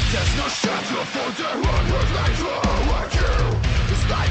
There's no shelter for the one who's like you. Despite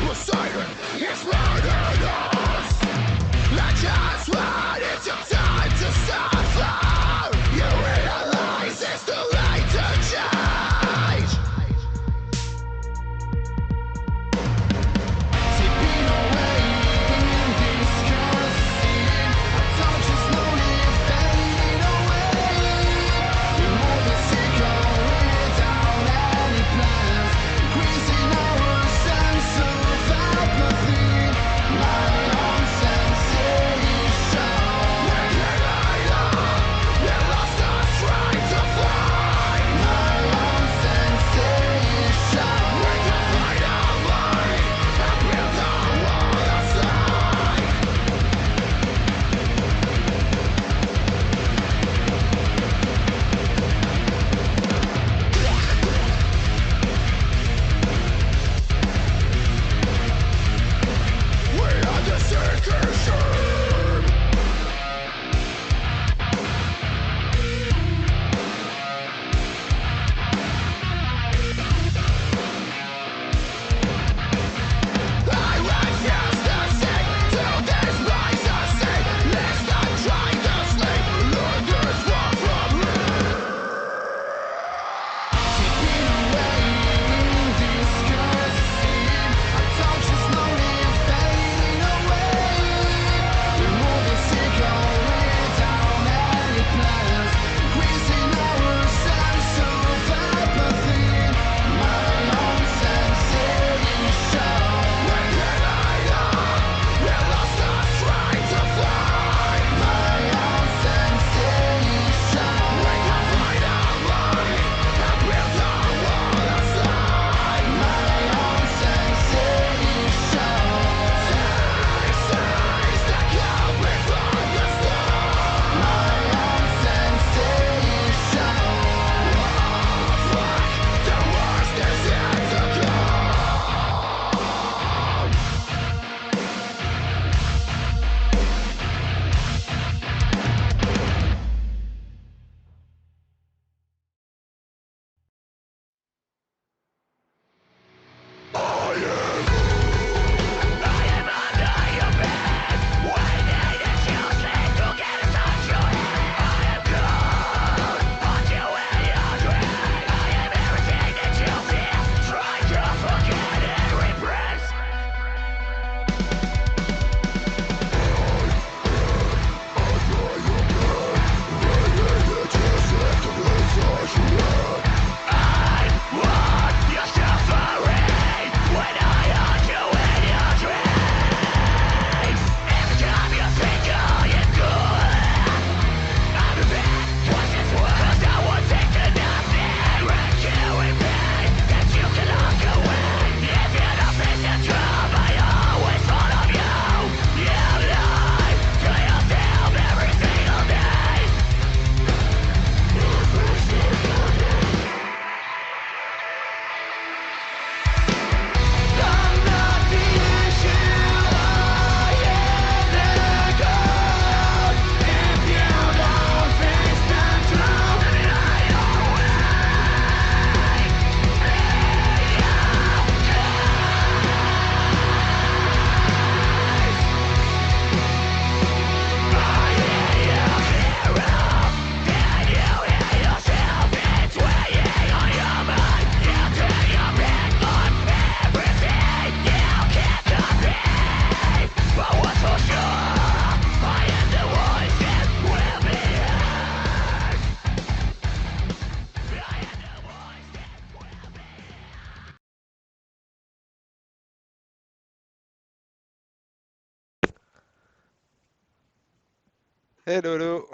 Hello, hello.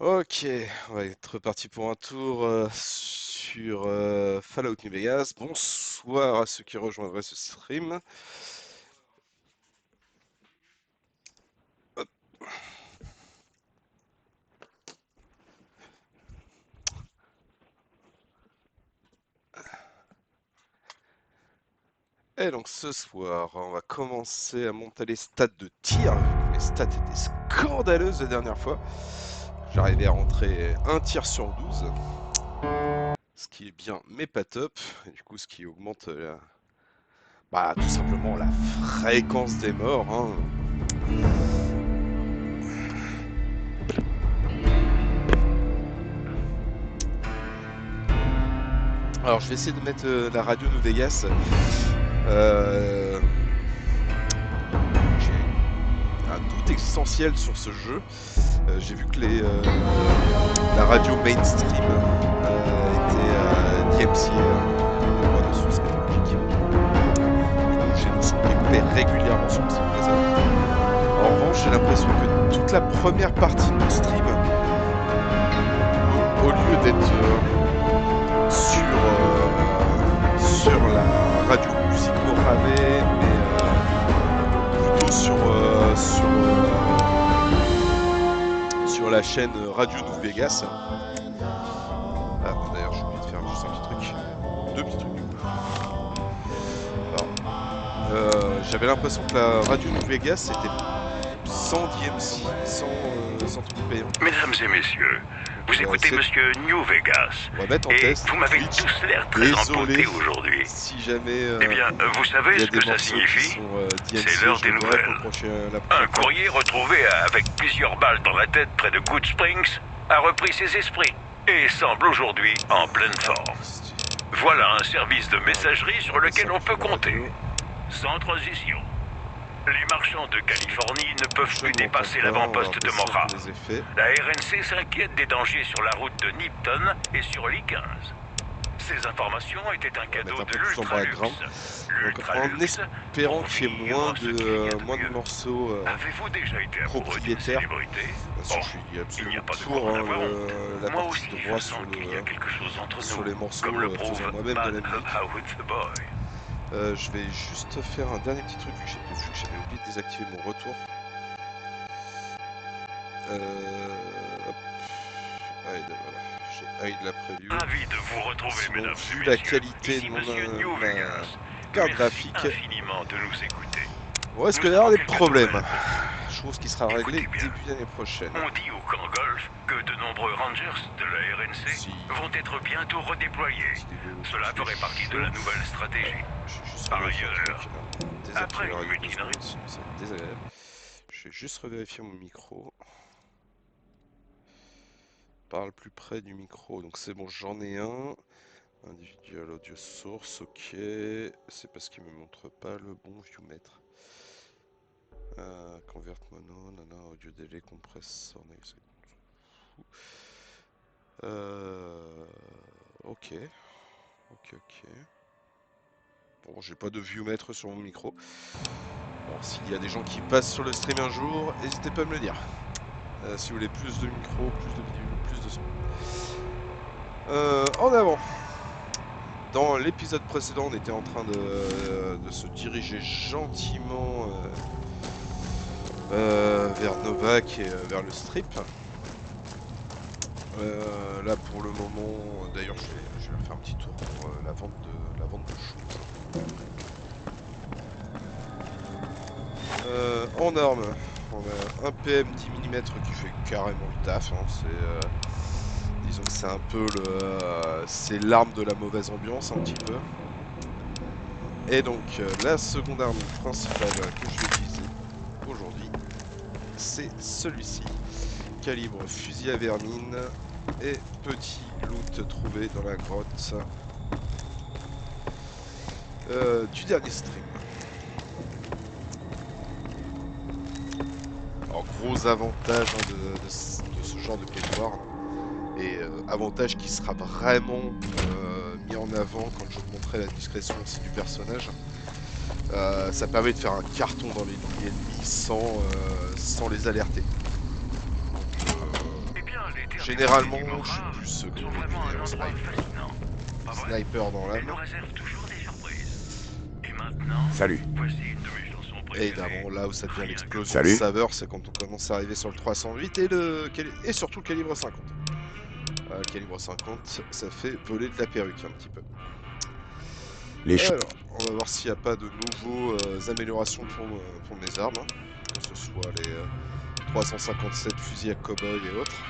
Ok, on va être reparti pour un tour sur Fallout New Vegas. Bonsoir à ceux qui rejoindraient ce stream. Hop. Et donc ce soir, on va commencer à monter les stats de tir. Les stats étaient scandaleuses la dernière fois. J'arrivais à rentrer un tir sur 12, ce qui est bien mais pas top. Et du coup, ce qui augmente tout simplement la fréquence des morts, hein. Alors je vais essayer de mettre la radio New Vegas. J'ai un doute existentiel sur ce jeu. J'ai vu que la radio mainstream était DMCA, les droits dessus, c'est logique. Du coup, j'ai le son qui est coupé régulièrement sur le site des amis. En revanche, j'ai l'impression que toute la première partie de mon stream, au lieu d'être sur la radio Musico Rave, mais plutôt sur la chaîne Radio New Vegas. Ah, d'ailleurs, j'ai oublié de faire juste un petit truc. Deux petits trucs. J'avais l'impression que la Radio New Vegas c'était sans DMC, sans truc payant. Mesdames et messieurs, vous écoutez Monsieur New Vegas. On va mettre en et test. vous m'avez tous l'air très emportés aujourd'hui. Si jamais. Eh bien, vous savez ce que ça signifie? C'est l'heure des nouvelles. Un courrier retrouvé avec plusieurs balles dans la tête près de Good Springs a repris ses esprits et semble aujourd'hui en pleine forme. Voilà un service de messagerie sur lequel on peut compter. Sans transition. Les marchands de Californie ne peuvent plus dépasser l'avant-poste de Mora. La RNC s'inquiète des dangers sur la route de Nipton et sur l'I-15. Ces informations étaient un cadeau de l'ultra-luxe. En espérant qu'il y ait moins de morceaux Avez-vous déjà été amoureux d'une propriétaires. célébrité? Bien sûr, je suis absolument pour la partie de droit sur les morceaux faisant moi-même de la musique. Je vais juste faire un dernier petit truc vu que j'avais oublié de désactiver mon retour. Hop. Voilà. J'ai hide la preview. Ravi de vous retrouver, Sinon, mesdames et vu la messieurs. qualité Ici de Monsieur New ma Vegas. carte Merci graphique, infiniment de nous écouter. on risque Nous d'avoir avons des quelques problèmes. nouvelles. Chose qui sera réglée Écoutez bien. début d'année prochaine. On dit au camp golf que de nombreux rangers de la RNC Si. vont être bientôt redéployés. Cela ferait partie de la nouvelle stratégie. Par ailleurs, après une mutinerie. C'est désagréable. Je vais juste revérifier mon micro. Parle plus près du micro. Donc c'est bon, j'en ai un. Individual audio source, ok. C'est parce qu'il me montre pas le bon viewmater. Convert mono, nana, audio délai, compresseur, ok. Ok. Bon, j'ai pas de viewmater sur mon micro. Bon, s'il y a des gens qui passent sur le stream un jour, n'hésitez pas à me le dire. Si vous voulez plus de micro, plus de vidéo, plus de son. En avant. Dans l'épisode précédent, on était en train de se diriger gentiment vers Novak et vers le strip. Là pour le moment, d'ailleurs je vais faire un petit tour pour la vente de choses. En armes, on a un PM 10 mm qui fait carrément le taf, hein. Disons que c'est un peu c'est l'arme de la mauvaise ambiance un petit peu. Et donc la seconde arme principale que je vais utiliser aujourd'hui, c'est celui-ci. Calibre fusil à vermine et petit loot trouvé dans la grotte du dernier stream. Alors gros avantage de ce genre de quête noire, et avantage qui sera vraiment mis en avant quand je vous montrerai la discrétion aussi du personnage, Ça permet de faire un carton dans les ennemis sans les alerter. Généralement, je suis plus sniper dans l'âme. Salut. Et évidemment, là où ça devient l'explosion de saveur, c'est quand on commence à arriver sur le 308 et surtout le calibre 50. Le calibre 50, ça fait voler de la perruque un petit peu. Alors, on va voir s'il n'y a pas de nouveaux améliorations pour mes armes, hein, que ce soit les 357 fusils à cow-boy et autres.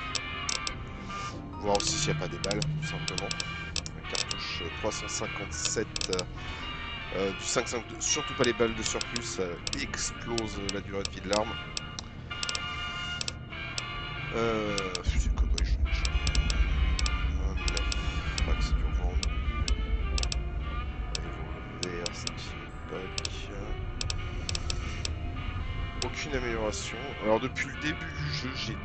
Voir aussi s'il n'y a pas des balles, tout simplement. La cartouche 357 du 5.5.2, surtout pas les balles de surplus, ça explose la durée de vie de l'arme. Fusil de cow-boy, je crois que c'est du revendre. Revolver, c'est aucune amélioration. Alors depuis le début du jeu, j'ai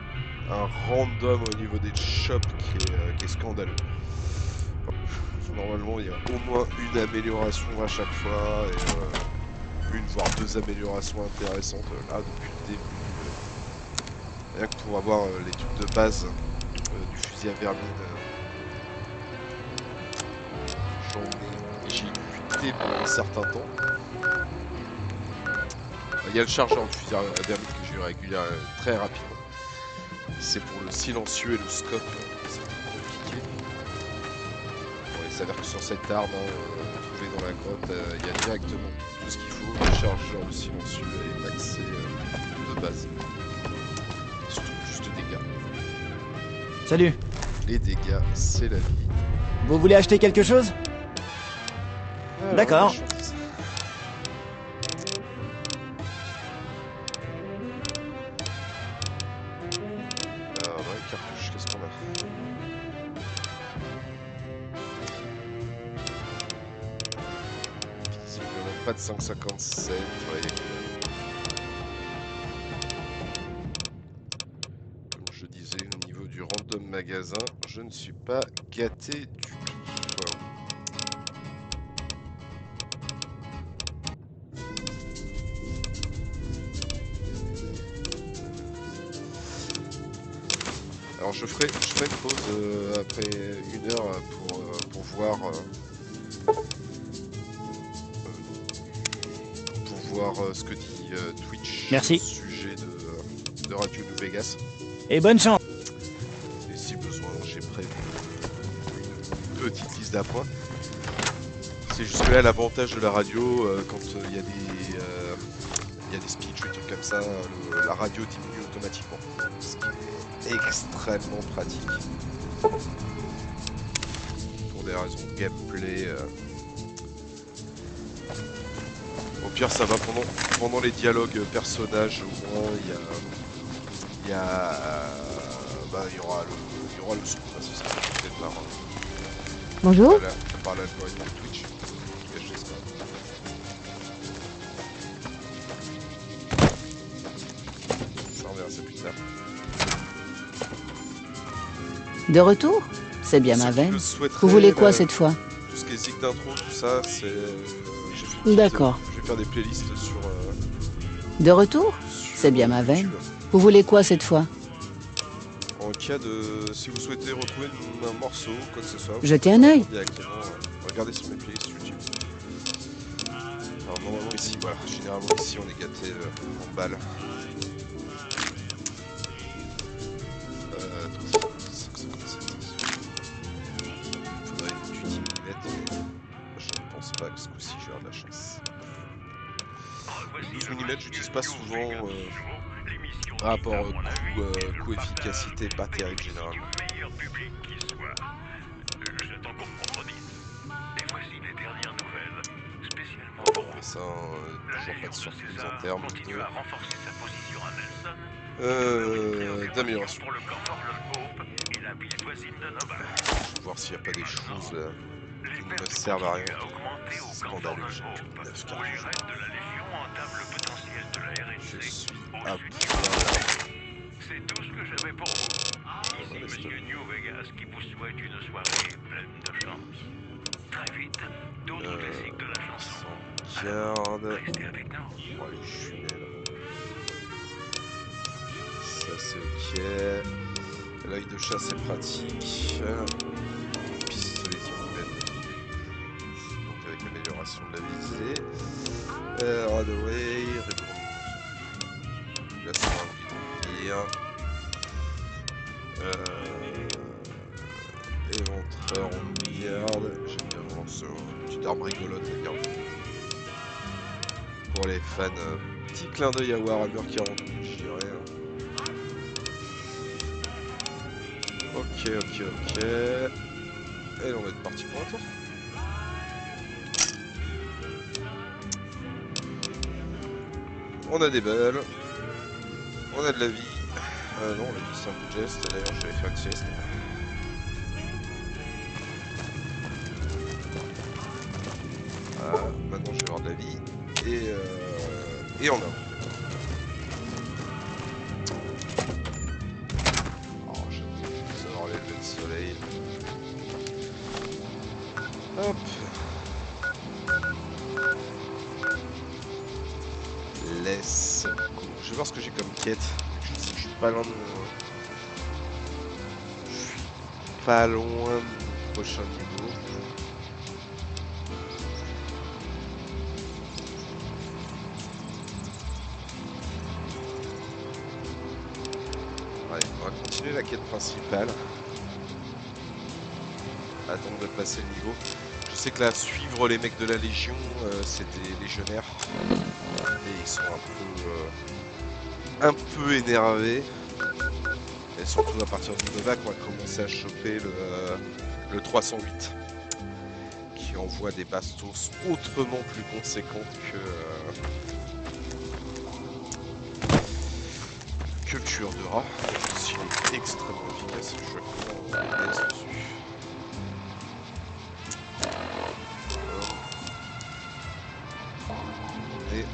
un random au niveau des shops qui est scandaleux. Normalement, il y a au moins une amélioration à chaque fois, et une voire deux améliorations intéressantes. Là, depuis le début, rien que pour avoir les trucs de base du fusil à vermine, j'ai buté pour un certain temps. Il y a le chargeur de fusil à vermine que j'ai eu régulièrement, très rapidement. C'est pour le silencieux et le scope, c'est compliqué. Bon, il s'avère que sur cette arme, trouvée dans la grotte, il y a directement tout ce qu'il faut. Le chargeur, le silencieux et l'accès de base. Surtout juste dégâts. Salut. Les dégâts, c'est la vie. Vous voulez acheter quelque chose? D'accord. Pas de 5,57, ouais. Comme je disais, au niveau du random magasin, je ne suis pas gâté du tout. Alors je ferai une pause après 1 heure pour voir ce que dit Twitch. Merci. Au sujet de Radio New Vegas. Et bonne chance. Et si besoin, j'ai prévu une petite liste d'appoints. C'est juste que là l'avantage de la radio, quand il y a des speeches ou des trucs comme ça, la radio diminue automatiquement. Ce qui est extrêmement pratique. Pour des raisons de gameplay. Au pire, ça va pendant les dialogues personnages, au moins il y aura le son. C'est ça, peut-être là. Bonjour. Par l'algorithme de Twitch. Ça reviendra, c'est plus tard. De retour? C'est bien ma veine. Vous voulez quoi cette fois? Tout ce qui est zig d'intro, tout ça, c'est... D'accord. Je vais faire des playlists sur... De retour? C'est bien ma veine. Vous voulez quoi cette fois? En cas de... Si vous souhaitez retrouver un morceau, quoi que ce soit... Jetez un œil. Directement, regardez sur mes playlists YouTube. Alors normalement ici, voilà. Généralement ici, on est gâté en balles. Faudrait du 10 mm. Je ne pense pas que ce coup-ci, je vais avoir de la chance. 12 mm, j'utilise pas souvent par rapport au coût efficacité, pas terrible généralement. Mais ça, toujours pas de surprise en termes d'amélioration. Je vais voir s'il n'y a pas des choses qui ne me servent à rien. C'est scandaleux, j'ai plus de 9 cartouches. Je suis à poil. C'est tout ce que j'avais pour vous. Ici Monsieur New Vegas qui vous souhaite une soirée pleine de chance. Très vite, d'autres classiques de la chanson. garde. Restez avec nous. Oh, les jumelles. Ça c'est ok. L'œil de chat c'est pratique. Pistolet humaine. Donc avec l'amélioration de la visée. Radaway, là c'est un bidon. Éventreur, on garde. J'aime bien vraiment ce petite arme rigolote à garder. Pour les fans, petit clin d'œil à Warhammer 40, je dirais. Ok. Et on va être parti pour un tour. On a des balles. On a de la vie. Non, la vie c'est un coup de geste. D'ailleurs, j'avais fait une sieste. Voilà, maintenant je vais avoir de la vie. Et on a. Oh, j'aime avoir les lever de soleil. Hop. Laisse. Je vais voir ce que j'ai comme quête. Je sais que je suis pas loin de mon... Je suis pas loin de mon prochain niveau. Ouais, on va continuer la quête principale. Attendre de passer le niveau. Je sais que là, suivre les mecs de la Légion, c'est des légionnaires. Et ils sont un peu énervés. Et surtout à partir du Nova qu'on va commencer à choper le 308. Qui envoie des bastos autrement plus conséquentes que le tueur de rats. Il est extrêmement efficace. Je vais laisse dessus. Et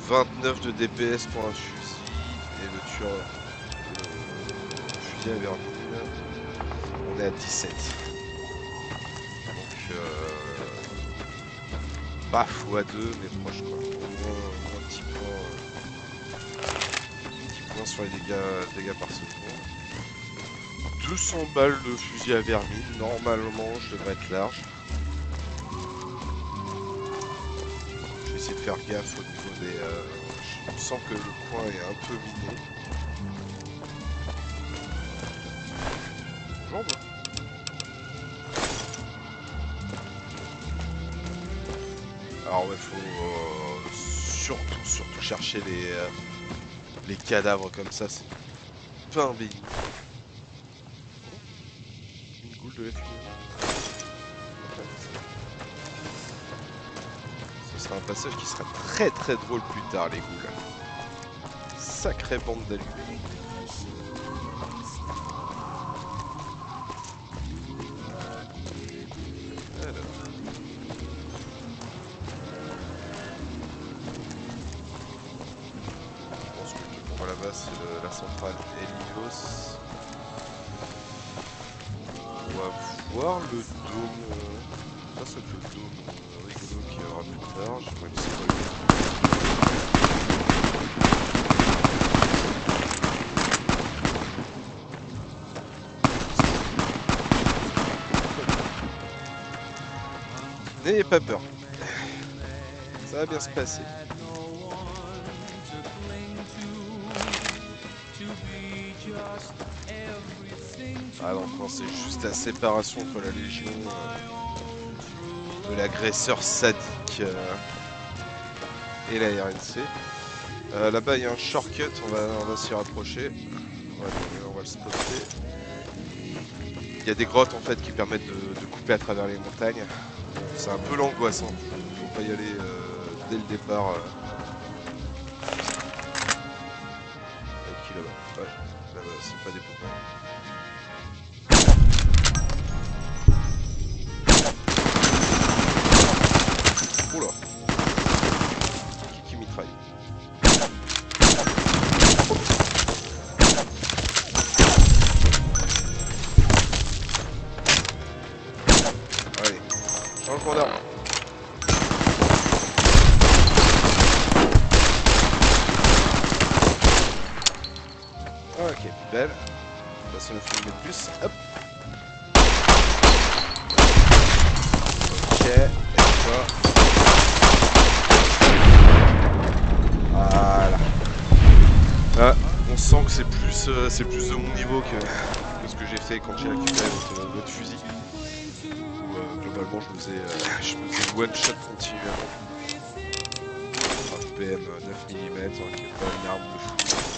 29 de DPS pour un fusil et le tueur fusil à vermine on est à 17 donc pas x2 mais proche quoi, au moins un petit point sur les dégâts par seconde. 200 balles de fusil à vermine, normalement je devrais être large. De faire gaffe au niveau des... je sens que le coin est un peu miné. Jambe. Alors ouais, faut surtout chercher les cadavres comme ça, c'est pas un béni. Une goule de la fumée. Ce sera un passage qui sera très drôle plus tard, les ghouls. Sacrée bande d'allumés. Alors. Je pense que le point là-bas, c'est la centrale Helios. On va voir le dôme. Ça c'est le dôme rigolo qui aura plus tard. J'aimerais que c'est pas lui. N'ayez pas peur. Ça va bien se passer. Ah donc non, c'est juste la séparation entre la Légion de l'agresseur sadique et la RNC. Là-bas il y a un shortcut, on va s'y rapprocher. On va le spotter. Il y a des grottes en fait qui permettent de couper à travers les montagnes. C'est un peu l'angoissant, faut pas y aller dès le départ. Avec qui là-bas? Ouais, là-bas c'est pas des poupons. Oula. Qui mitraille. Allez, change mon arme. Ok, belle. On passe 9 mm de plus. Hop. Ok, et toi. Voilà. Ah, on sent que c'est plus de mon niveau que ce que j'ai fait quand j'ai récupéré votre fusil. Où globalement je me faisais one shot continuellement. Un PM 9 mm, qui est pas une arme de fou.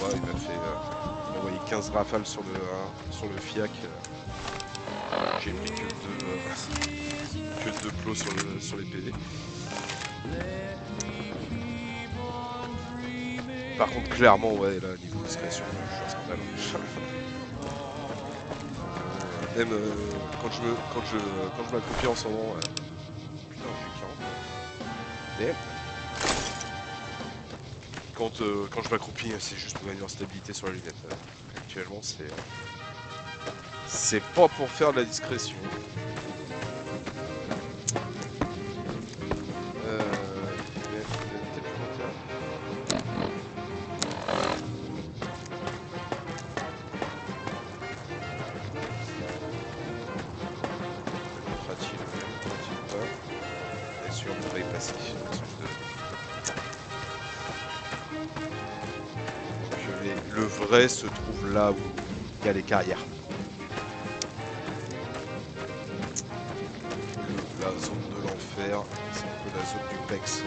Ouais, il m'a envoyé 15 rafales sur le FIAC. J'ai pris que deux plots sur les PV. Par contre, clairement, ouais, là, niveau discrétion, je suis un scandale. Même quand je m'accroupis en ce moment, putain, j'ai 40. Et quand je m'accroupis, c'est juste pour gagner en stabilité sur la lunette. Actuellement, c'est pas pour faire de la discrétion. Le vrai se trouve là où il y a les carrières. La zone de l'enfer, c'est un peu la zone du PEX.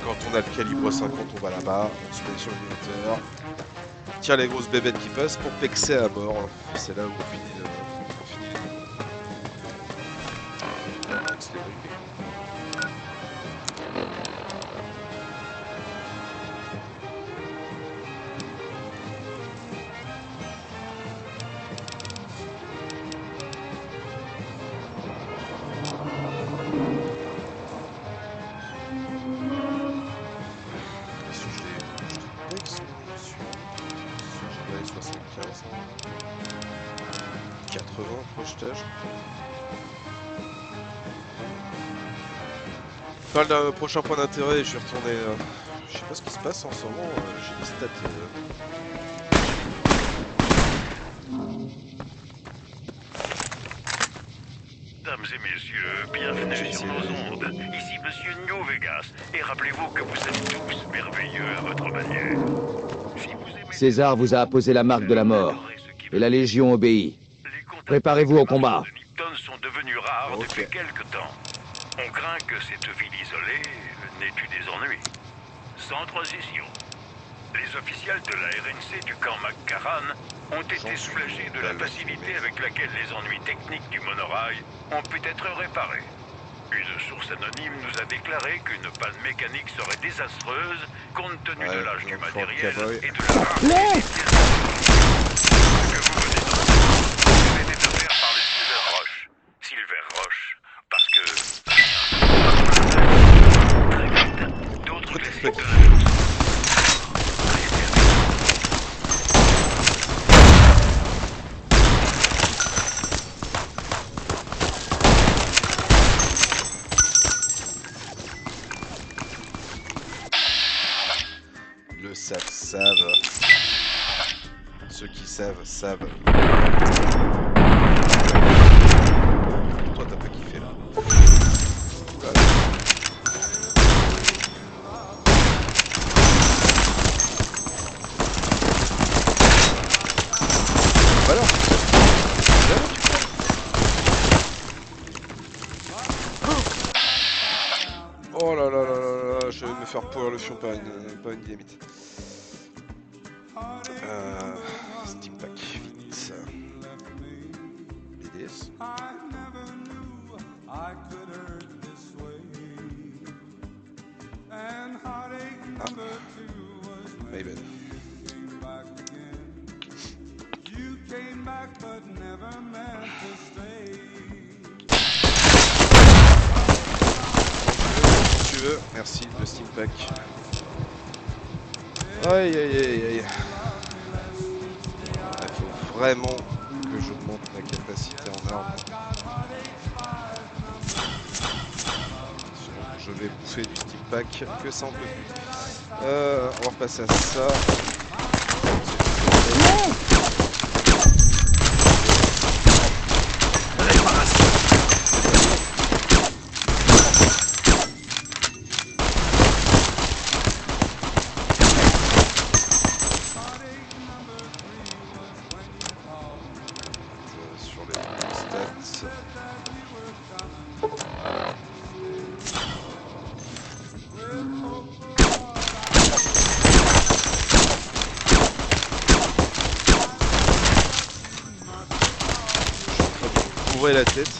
Quand on a le calibre 50, on va là-bas, on se met sur le moteur, tire les grosses bébêtes qui passent pour pexer à mort. C'est là où on finit projetage. Enfin, le prochain point d'intérêt, je suis retourné. Je sais pas ce qui se passe en ce moment. J'ai des stats. Mesdames et messieurs, bienvenue sur nos ondes. Ici Monsieur New Vegas. Et rappelez-vous que vous êtes tous merveilleux à votre manière. Si vous aimez... César vous a apposé la marque de la mort. Et la Légion obéit. Préparez-vous au combat. Les Nipton sont devenus rares depuis quelque temps. On craint que cette ville isolée n'ait eu des ennuis. Sans transition. Les officiels de la RNC du camp McCarran ont été soulagés de la facilité avec laquelle les ennuis techniques du monorail ont pu être réparés. Une source anonyme nous a déclaré qu'une panne mécanique serait désastreuse compte tenu de l'âge du matériel et de la rareté que vous venez d'entendre était offert par le Silver Roche. Silver Roche, parce que... très vite, d'autres classiques de la chose. Savent. Ceux qui savent. Toi, t'as pas kiffé là. Oula. Voilà. Oh là là là là là, je vais me faire pourrir le fion par une dynamite. Steam Pack, vite. BDS. Mayben. Si tu veux, merci le Steam Pack. Aïe aïe aïe aïe. Il faut vraiment que j'augmente ma capacité en armes. Sinon je vais bouffer du Steam Pack que ça en peut plus. On va repasser à ça. Sur les stats. Ouvrez la tête.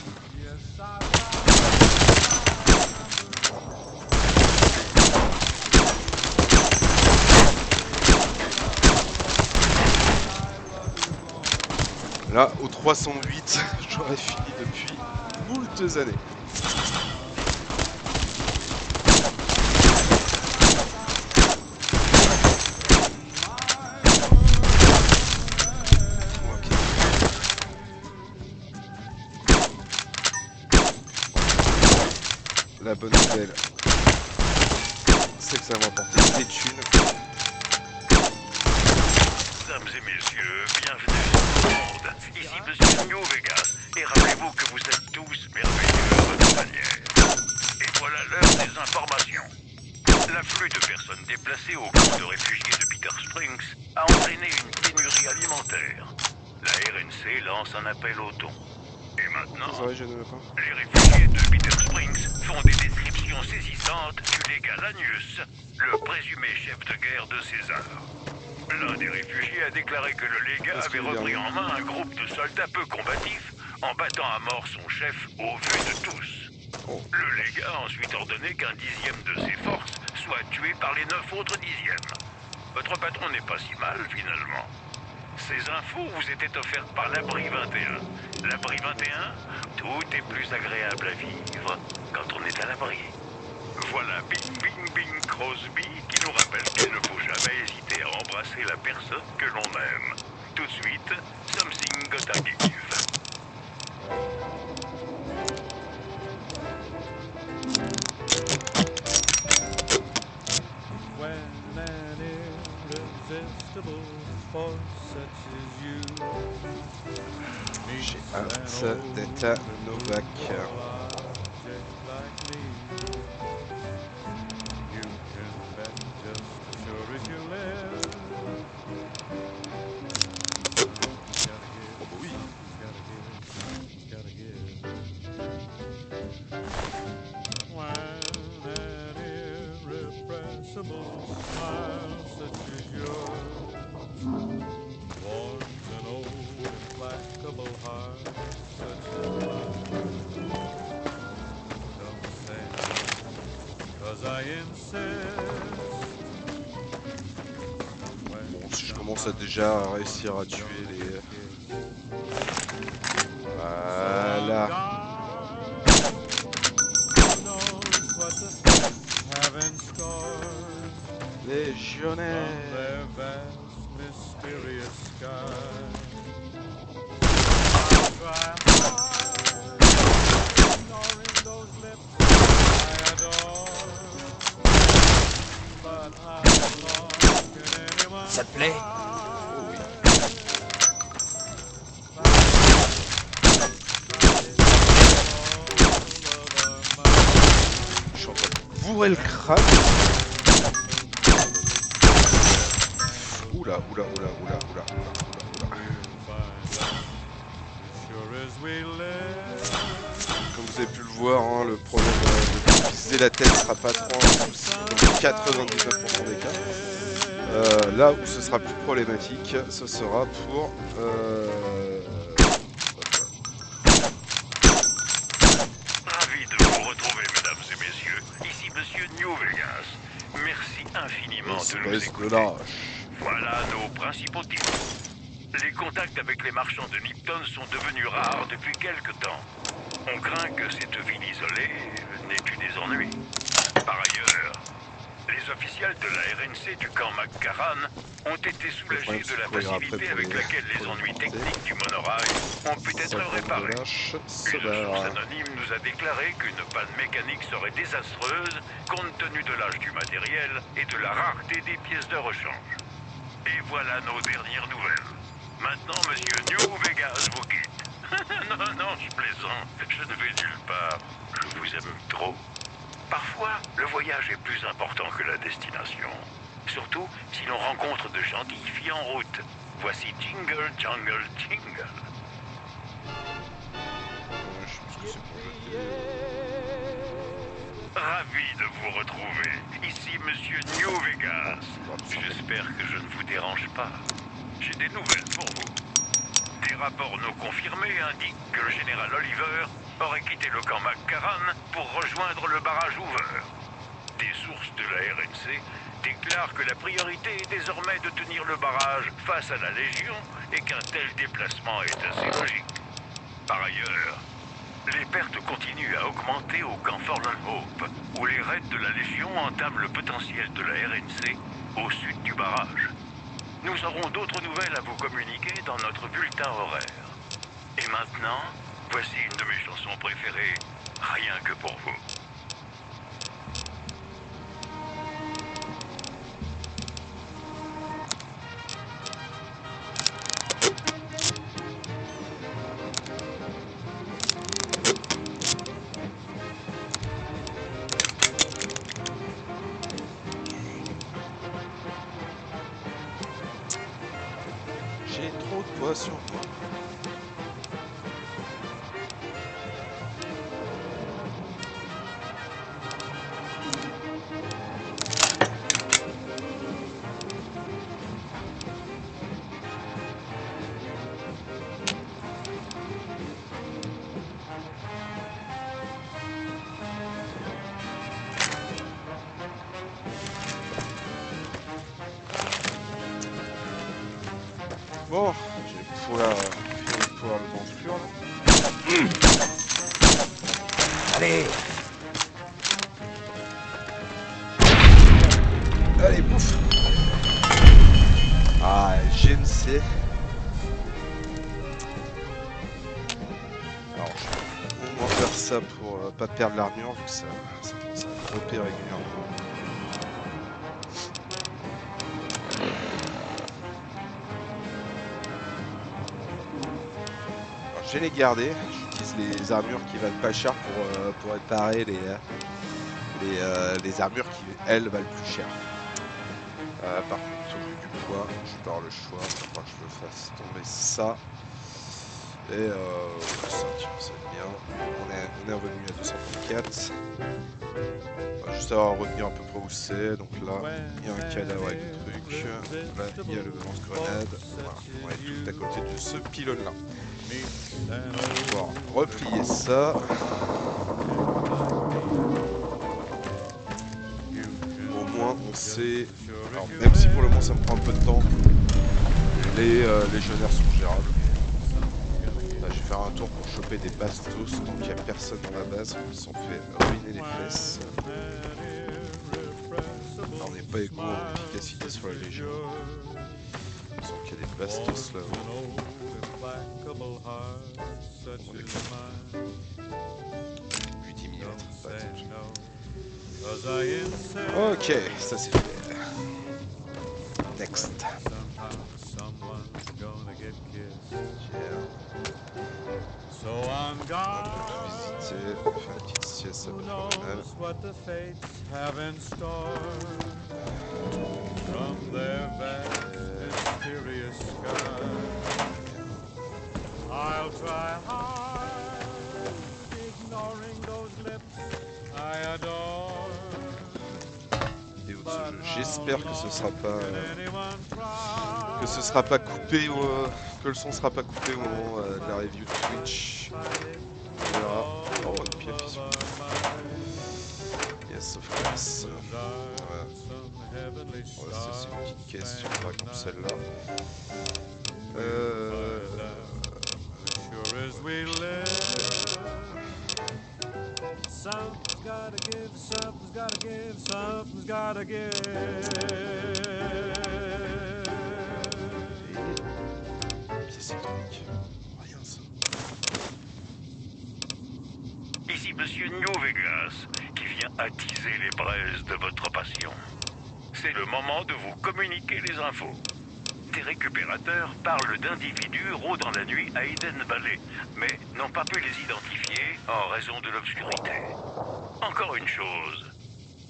Là, au 308, j'aurais fini depuis moultes années. La bonne nouvelle, c'est que ça va m'apporter des thunes. Mesdames et messieurs, bienvenue dans le monde. Ici Monsieur New Vegas, et rappelez-vous que vous êtes tous merveilleux à votre manière. Et voilà l'heure des informations. L'afflux de personnes déplacées au camp de réfugiés de Bitter Springs a entraîné une pénurie alimentaire. La RNC lance un appel au don. Et maintenant, les réfugiés de Bitter Springs font des descriptions saisissantes du légat Lanius, le présumé chef de guerre de César. L'un des réfugiés a déclaré que le légat avait repris en main un groupe de soldats peu combatifs en battant à mort son chef au vu de tous. Le légat a ensuite ordonné qu'un dixième de ses forces soit tué par les 9 autres dixièmes. Votre patron n'est pas si mal finalement. Ces infos vous étaient offertes par l'Abri 21. L'Abri 21, tout est plus agréable à vivre quand on est à l'abri. Voilà Bing Bing Bing Crosby qui nous rappelle qu'il ne faut jamais hésiter à embrasser la personne que l'on aime. Tout de suite, Something Gotta Give. When an irresistible force such as you J'ai un Data Novak. Oui. Bon, si je commence à déjà réussir à tuer les... Voilà. Légionnaire. Ça te plaît? Oh oui. Je suis en train de bourrer le crâne. Oula, oula, oula, oula, oula, oula, oula. Comme vous avez pu le voir, hein, le problème de viser la tête sera pas trop un souci dans 99% des cas. Là où ce sera plus problématique, ce sera pour... Ravi de vous retrouver, mesdames et messieurs. Ici Monsieur New Vegas. Merci infiniment de nous écouter. Voilà nos principaux titres. Les contacts avec les marchands de Nipton sont devenus rares depuis quelque temps. On craint que cette ville isolée n'ait eu des ennuis. Par ailleurs, les officiels de la RNC du camp McCarran ont été soulagés de la facilité avec laquelle les ennuis techniques du monorail ont pu être réparés. Une source anonyme nous a déclaré qu'une panne mécanique serait désastreuse compte tenu de l'âge du matériel et de la rareté des pièces de rechange. Et voilà nos dernières nouvelles. Maintenant, monsieur New Vegas vous quitte. Non, je plaisante. Je ne vais nulle part. Je vous aime trop. Parfois, le voyage est plus important que la destination. Surtout si l'on rencontre de gentilles filles en route. Voici Jingle, Jungle, Jingle. Je pense que c'est pour jeter. Ravi de vous retrouver. Ici Monsieur New Vegas. J'espère que je ne vous dérange pas. J'ai des nouvelles pour vous. Des rapports non confirmés indiquent que le général Oliver aurait quitté le camp McCarran pour rejoindre le barrage Hoover. Des sources de la RNC déclarent que la priorité est désormais de tenir le barrage face à la Légion et qu'un tel déplacement est assez logique. Par ailleurs, les pertes continuent à augmenter au camp Forlorn Hope, où les raids de la Légion entament le potentiel de la RNC au sud du barrage. Nous aurons d'autres nouvelles à vous communiquer dans notre bulletin horaire. Et maintenant, voici une de mes chansons préférées, rien que pour vous. J'ai trop de poids sur moi. Bon, je vais pouvoir le construire là. Allez! Allez, bouffe. Ah, GMC. Alors, je vais au moins faire ça pour pas perdre l'armure, vu que ça commence à dropper régulièrement. Alors, je vais les garder. J'utilise les armures qui valent pas cher pour réparer les armures qui, elles, valent plus cher. Par contre, au vu du poids, je vais pas avoir le choix. Il faudra que je le fasse tomber ça. Et ça, tiens, ça va être bien. On est revenu à 234. On va juste avoir à retenir à peu près où c'est. Donc là, il y a un cadavre avec des trucs. Là, il y a le lance-grenade. Voilà, on va être tout à côté de ce pylône-là. On va pouvoir replier ça. Au moins, on sait. Alors, même si pour le moment ça me prend un peu de temps, les légionnaires sont gérables. Là, je vais faire un tour pour choper des bastos tant qu'il n'y a personne dans la base. Ils sont fait ruiner les fesses. Alors, on n'est pas égaux en efficacité sur la légion. Il semble qu'il y a des bastos là-haut. On est 8 mm, pas attention. Ok, ça c'est fait. Next. So I'm gone. Visiter, faire une petite sieste, ça peut faire mal. What the fates have in store from their vast mysterious sky. I'll try hard, ignoring those lips I adore. Et au-dessus, j'espère que ce sera pas coupé que le son sera pas coupé au moment de la review de Twitch. On verra. Oh, une pierre fission. Yes, of course. Voilà. On va laisser une petite caisse sur par exemple celle-là. Something's gotta give, something's gotta give, something's gotta give. Pièce électronique. Rien ça. Ici Monsieur New Vegas, qui vient attiser les braises de votre passion. C'est le moment de vous communiquer les infos. Des récupérateurs parlent d'individus rôdant la nuit à Eden Valley, mais n'ont pas pu les identifier en raison de l'obscurité. Encore une chose.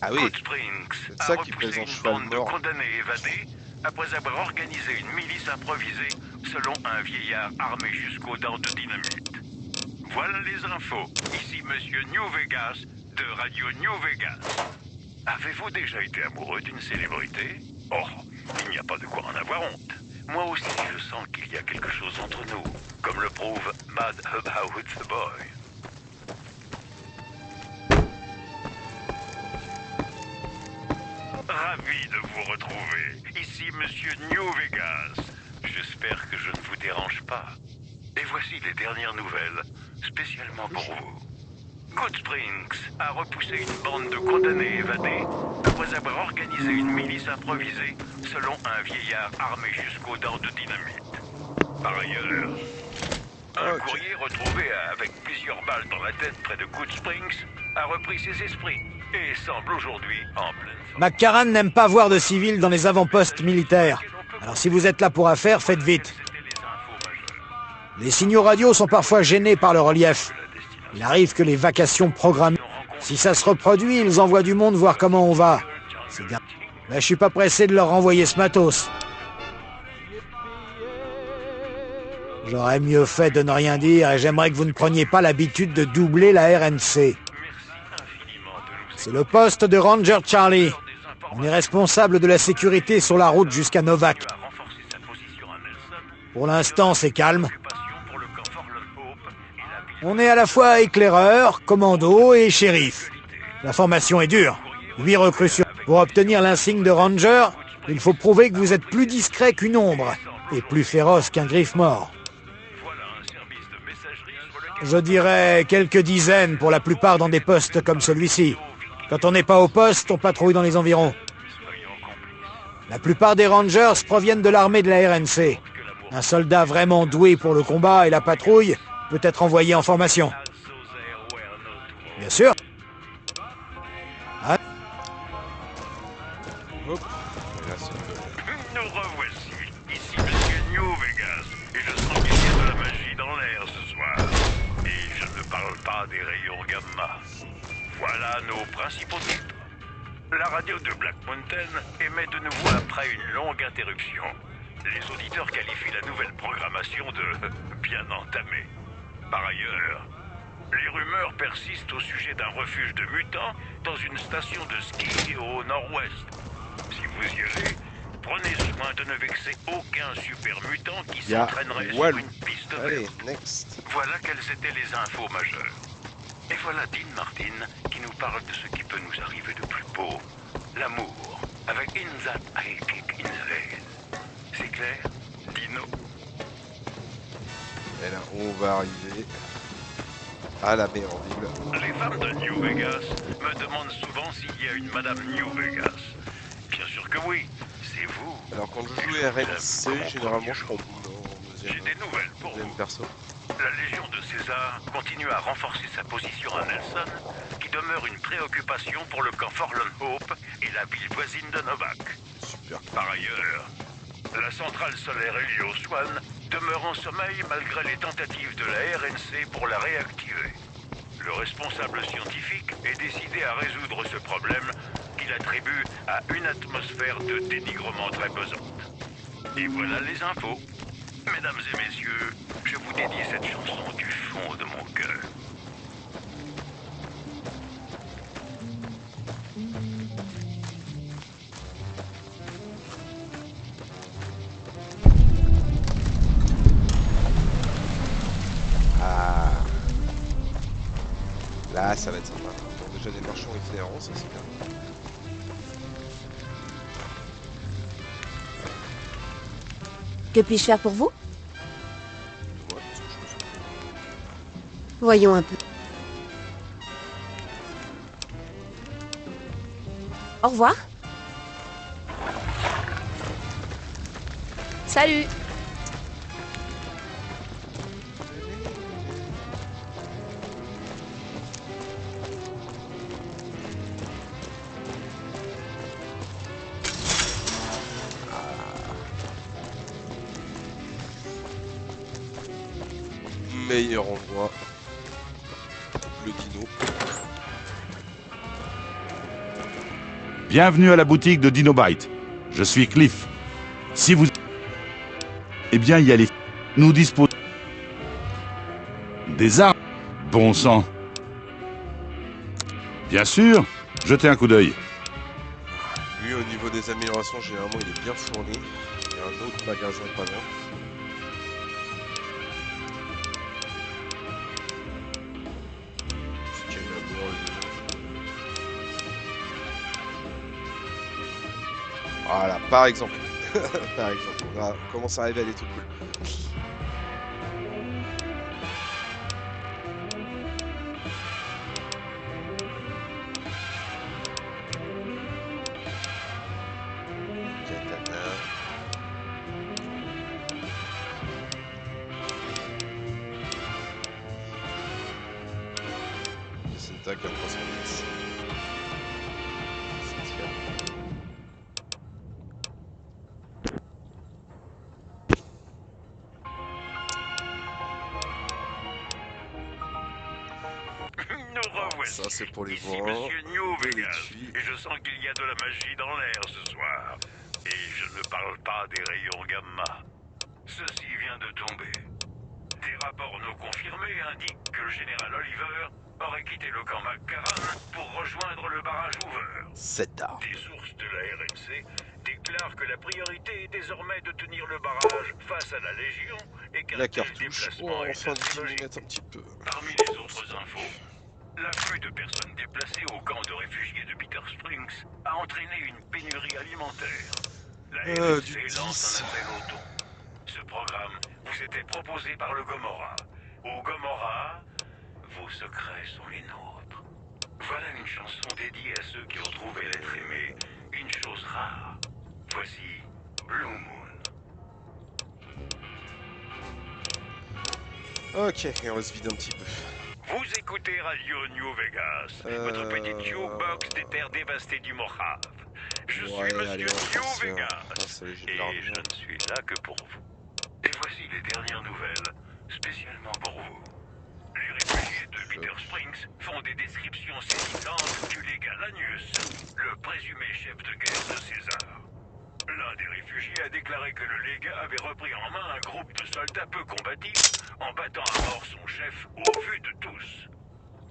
Ah oui, Good Springs c'est a ça qui repoussé présente une cheval bande de mort. condamnés évadés après avoir organisé une milice improvisée selon un vieillard armé jusqu'aux dents de dynamite. Voilà les infos. Ici Monsieur New Vegas de Radio New Vegas. Avez-vous déjà été amoureux d'une célébrité? Oh, il n'y a pas de quoi en avoir honte. Moi aussi, je sens qu'il y a quelque chose entre nous, comme le prouve Mad About the Boy. Ravi de vous retrouver. Ici Monsieur New Vegas. J'espère que je ne vous dérange pas. Et voici les dernières nouvelles, spécialement pour vous. Good Springs a repoussé une bande de condamnés évadés après avoir organisé une milice improvisée selon un vieillard armé jusqu'aux dents de dynamite. Par ailleurs, un courrier retrouvé avec plusieurs balles dans la tête près de Good Springs a repris ses esprits et semble aujourd'hui en pleine forme. McCarran n'aime pas voir de civils dans les avant-postes militaires. Alors si vous êtes là pour affaire, faites vite. Les signaux radio sont parfois gênés par le relief. Il arrive que les vacations programmées... Si ça se reproduit, ils envoient du monde voir comment on va. C'est bien. Mais je suis pas pressé de leur renvoyer ce matos. J'aurais mieux fait de ne rien dire et j'aimerais que vous ne preniez pas l'habitude de doubler la RNC. C'est le poste de Ranger Charlie. On est responsable de la sécurité sur la route jusqu'à Novak. Pour l'instant, c'est calme. On est à la fois éclaireur, commando et shérif. La formation est dure. 8 recrues sur... Pour obtenir l'insigne de Ranger, il faut prouver que vous êtes plus discret qu'une ombre et plus féroce qu'un griffe mort. Je dirais quelques dizaines pour la plupart dans des postes comme celui-ci. Quand on n'est pas au poste, on patrouille dans les environs. La plupart des Rangers proviennent de l'armée de la RNC. Un soldat vraiment doué pour le combat et la patrouille peut être envoyé en formation. Bien sûr. Ah. Hop. Là, c'est le- Nous revoici. Ici Monsieur New Vegas. Et je sens qu'il y a de la magie dans l'air ce soir. Et je ne parle pas des rayons gamma. Voilà nos principaux titres. La radio de Black Mountain émet de nouveau après une longue interruption. Les auditeurs qualifient la nouvelle programmation de bien entamée. Par ailleurs, les rumeurs persistent au sujet d'un refuge de mutants dans une station de ski au nord-ouest. Si vous y allez, prenez soin de ne vexer aucun super mutant qui s'entraînerait sur Walou. une piste Allez, verte. next. Voilà quelles étaient les infos majeures. Et voilà Dean Martin qui nous parle de ce qui peut nous arriver de plus beau. L'amour, avec In That I Kick in the Head. C'est clair, Dino? Et là, on va arriver à la meilleure ville. Les femmes de New Vegas me demandent souvent s'il y a une Madame New Vegas. Bien sûr que oui, c'est vous. Alors quand je joue RNC, généralement je prends boule en J'ai des nouvelles pour deuxième vous. perso. La Légion de César continue à renforcer sa position à Nelson, qui demeure une préoccupation pour le camp Forlorn Hope et la ville voisine de Novak. Super. Par ailleurs, la centrale solaire Helios One demeure en sommeil malgré les tentatives de la RNC pour la réactiver. Le responsable scientifique est décidé à résoudre ce problème qu'il attribue à une atmosphère de dénigrement très pesante. Et voilà les infos. Mesdames et messieurs, je vous dédie cette chanson du fond de mon cœur. Ah. Là, ça va être sympa. Bon, déjà des marchands éclairants, ça c'est bien. Que puis-je faire pour vous? Ouais, ce que je peux faire. Voyons un peu. Au revoir. Salut. il renvoie le dino. Bienvenue à la boutique de Dinobite. Je suis Cliff. Si vous... Eh bien, y allez. Nous disposons... Des armes. Bon sang. Bien sûr. Jetez un coup d'œil. Lui, au niveau des améliorations, généralement, il est bien fourni. Il y a un autre magasin pas loin. Voilà, par exemple. Par exemple, on commence à arriver à des trucs cool. Tac, à 310. Ça c'est pour les voix. Monsieur New Vegas, et je sens qu'il y a de la magie dans l'air ce soir. Et je ne parle pas des rayons gamma. Ceci vient de tomber. Des rapports non confirmés indiquent que le général Oliver aurait quitté le camp McCarran pour rejoindre le barrage Hoover. C'est tard. Des sources de la RNC déclarent que la priorité est désormais de tenir le barrage face à la Légion et qu'un la tel cartouche. déplacement est Enfin assez logique. un petit peu. Parmi les autres infos, l'afflux de personnes déplacées au camp de réfugiés de Bitter Springs a entraîné une pénurie alimentaire. La RNC lance un appel au don. Ce programme vous était proposé par le Gomorrah. Au Gomorrah, vos secrets sont les nôtres. Voilà une chanson dédiée à ceux qui ont trouvé l'être aimé une chose rare. Voici Blue Moon. Ok, et on va se vider un petit peu. Vous écoutez Radio New Vegas, votre petite jukebox des terres dévastées du Mojave. Je suis Monsieur New Vegas, et je ne suis là que pour vous. Et voici les dernières nouvelles, spécialement pour vous. Les réfugiés de Bitter Springs font des descriptions saisissantes du légat Lanius, le présumé chef de guerre de César. L'un des réfugiés a déclaré que le légat avait repris en main un groupe de soldats peu combatifs en battant à mort son chef au vu de tous.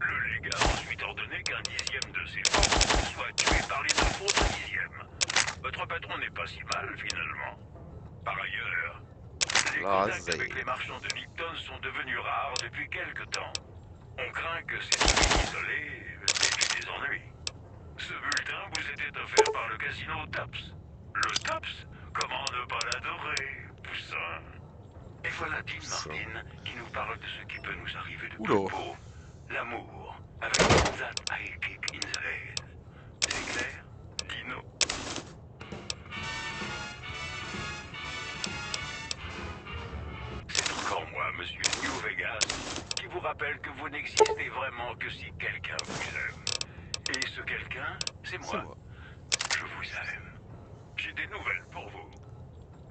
Le légat a ensuite ordonné qu'un dixième de ses forces soit tué par les 9 autres dixièmes. Votre patron n'est pas si mal finalement. Par ailleurs, les contacts avec les marchands de Nipton sont devenus rares depuis quelque temps. On craint que ces nuits isolées défient des ennuis. Ce bulletin vous était offert par le casino Tops. Le Tops? Comment ne pas l'adorer, poussin? Et voilà Dean Martin qui nous parle de ce qui peut nous arriver de plus beau. L'amour, avec that high kick in the head. C'est clair, Dino? C'est encore moi, Monsieur New Vegas, qui vous rappelle que vous n'existez vraiment que si quelqu'un vous aime. Et ce quelqu'un, c'est moi. Je vous aime. J'ai des nouvelles pour vous.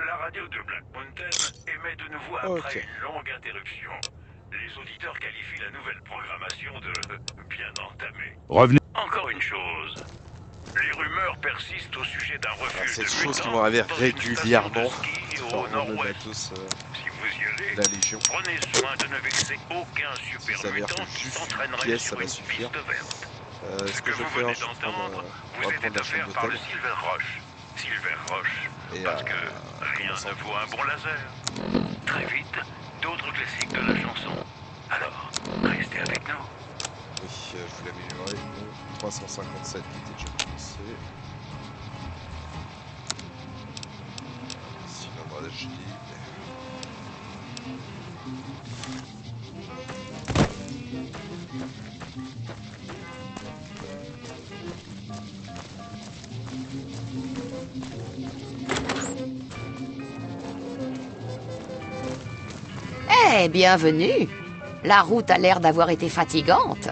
La radio de Black Mountain émet de nouveau après une longue interruption. Les auditeurs qualifient la nouvelle programmation de bien entamée. Revenez. Encore une chose. Les rumeurs persistent au sujet d'un refuge c'est de des choses qui mutants vont arriver dans régulièrement. une station de ski au nord-ouest. Si vous y allez, la Légion. prenez soin de ne vexer aucun super mutant qui s'entraînerait sur une piste verte. Ce que je vais faire, je vais prendre la chambre par le d'hôtel. Silver Roche. Silver Roche. Parce que rien ne vaut un bon laser. Très vite, d'autres classiques de la chanson. Alors, restez avec nous. Oui, je voulais améliorer mon 357 qui était déjà commencé. Cylindrage libre. Eh, bienvenue. La route a l'air d'avoir été fatigante.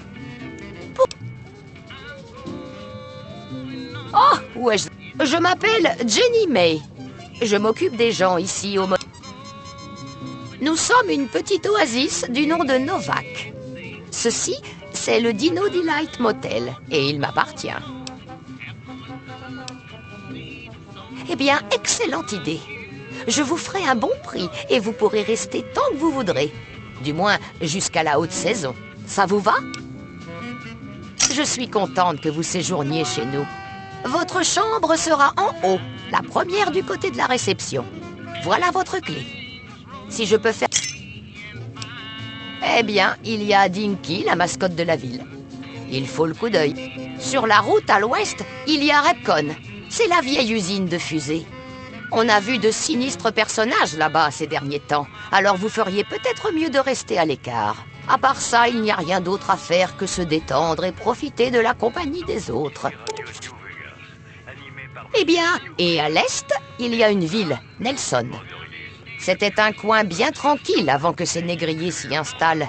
Oh, où est-je? Je m'appelle Jenny May. Je m'occupe des gens ici au... Nous sommes une petite oasis du nom de Novak. Ceci, c'est le Dino Delight Motel, et il m'appartient. Eh bien, excellente idée. Je vous ferai un bon prix, et vous pourrez rester tant que vous voudrez. Du moins, jusqu'à la haute saison. Ça vous va? Je suis contente que vous séjourniez chez nous. Votre chambre sera en haut, la première du côté de la réception. Voilà votre clé. Si je peux faire... Eh bien, il y a Dinky, la mascotte de la ville. Il faut le coup d'œil. Sur la route à l'ouest, il y a Repcon. C'est la vieille usine de fusées. On a vu de sinistres personnages là-bas ces derniers temps, alors vous feriez peut-être mieux de rester à l'écart. À part ça, il n'y a rien d'autre à faire que se détendre et profiter de la compagnie des autres. Eh bien, et à l'est, il y a une ville, Nelson. C'était un coin bien tranquille avant que ces négriers s'y installent.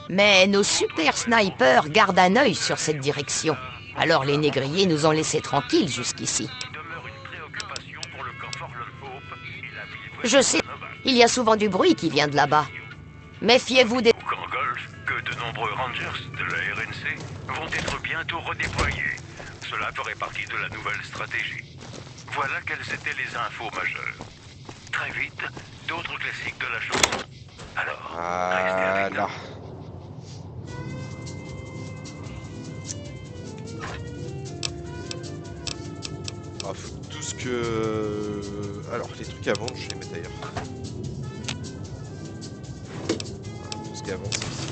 Mais nos super snipers gardent un œil sur cette direction. Alors les négriers nous ont laissés tranquilles jusqu'ici. Je sais, il y a souvent du bruit qui vient de là-bas. Méfiez-vous des... Qu'en golf, que de nombreux rangers de la RNC vont être bientôt redéployés. Cela ferait partie de la nouvelle stratégie. Voilà quelles étaient les infos majeures. Très vite, d'autres classiques de la chanson. Alors, restez avec nous. Ah, faut tout ce que... Alors, les trucs à vendre, je les mets ailleurs. Voilà, tout ce qui avance ici.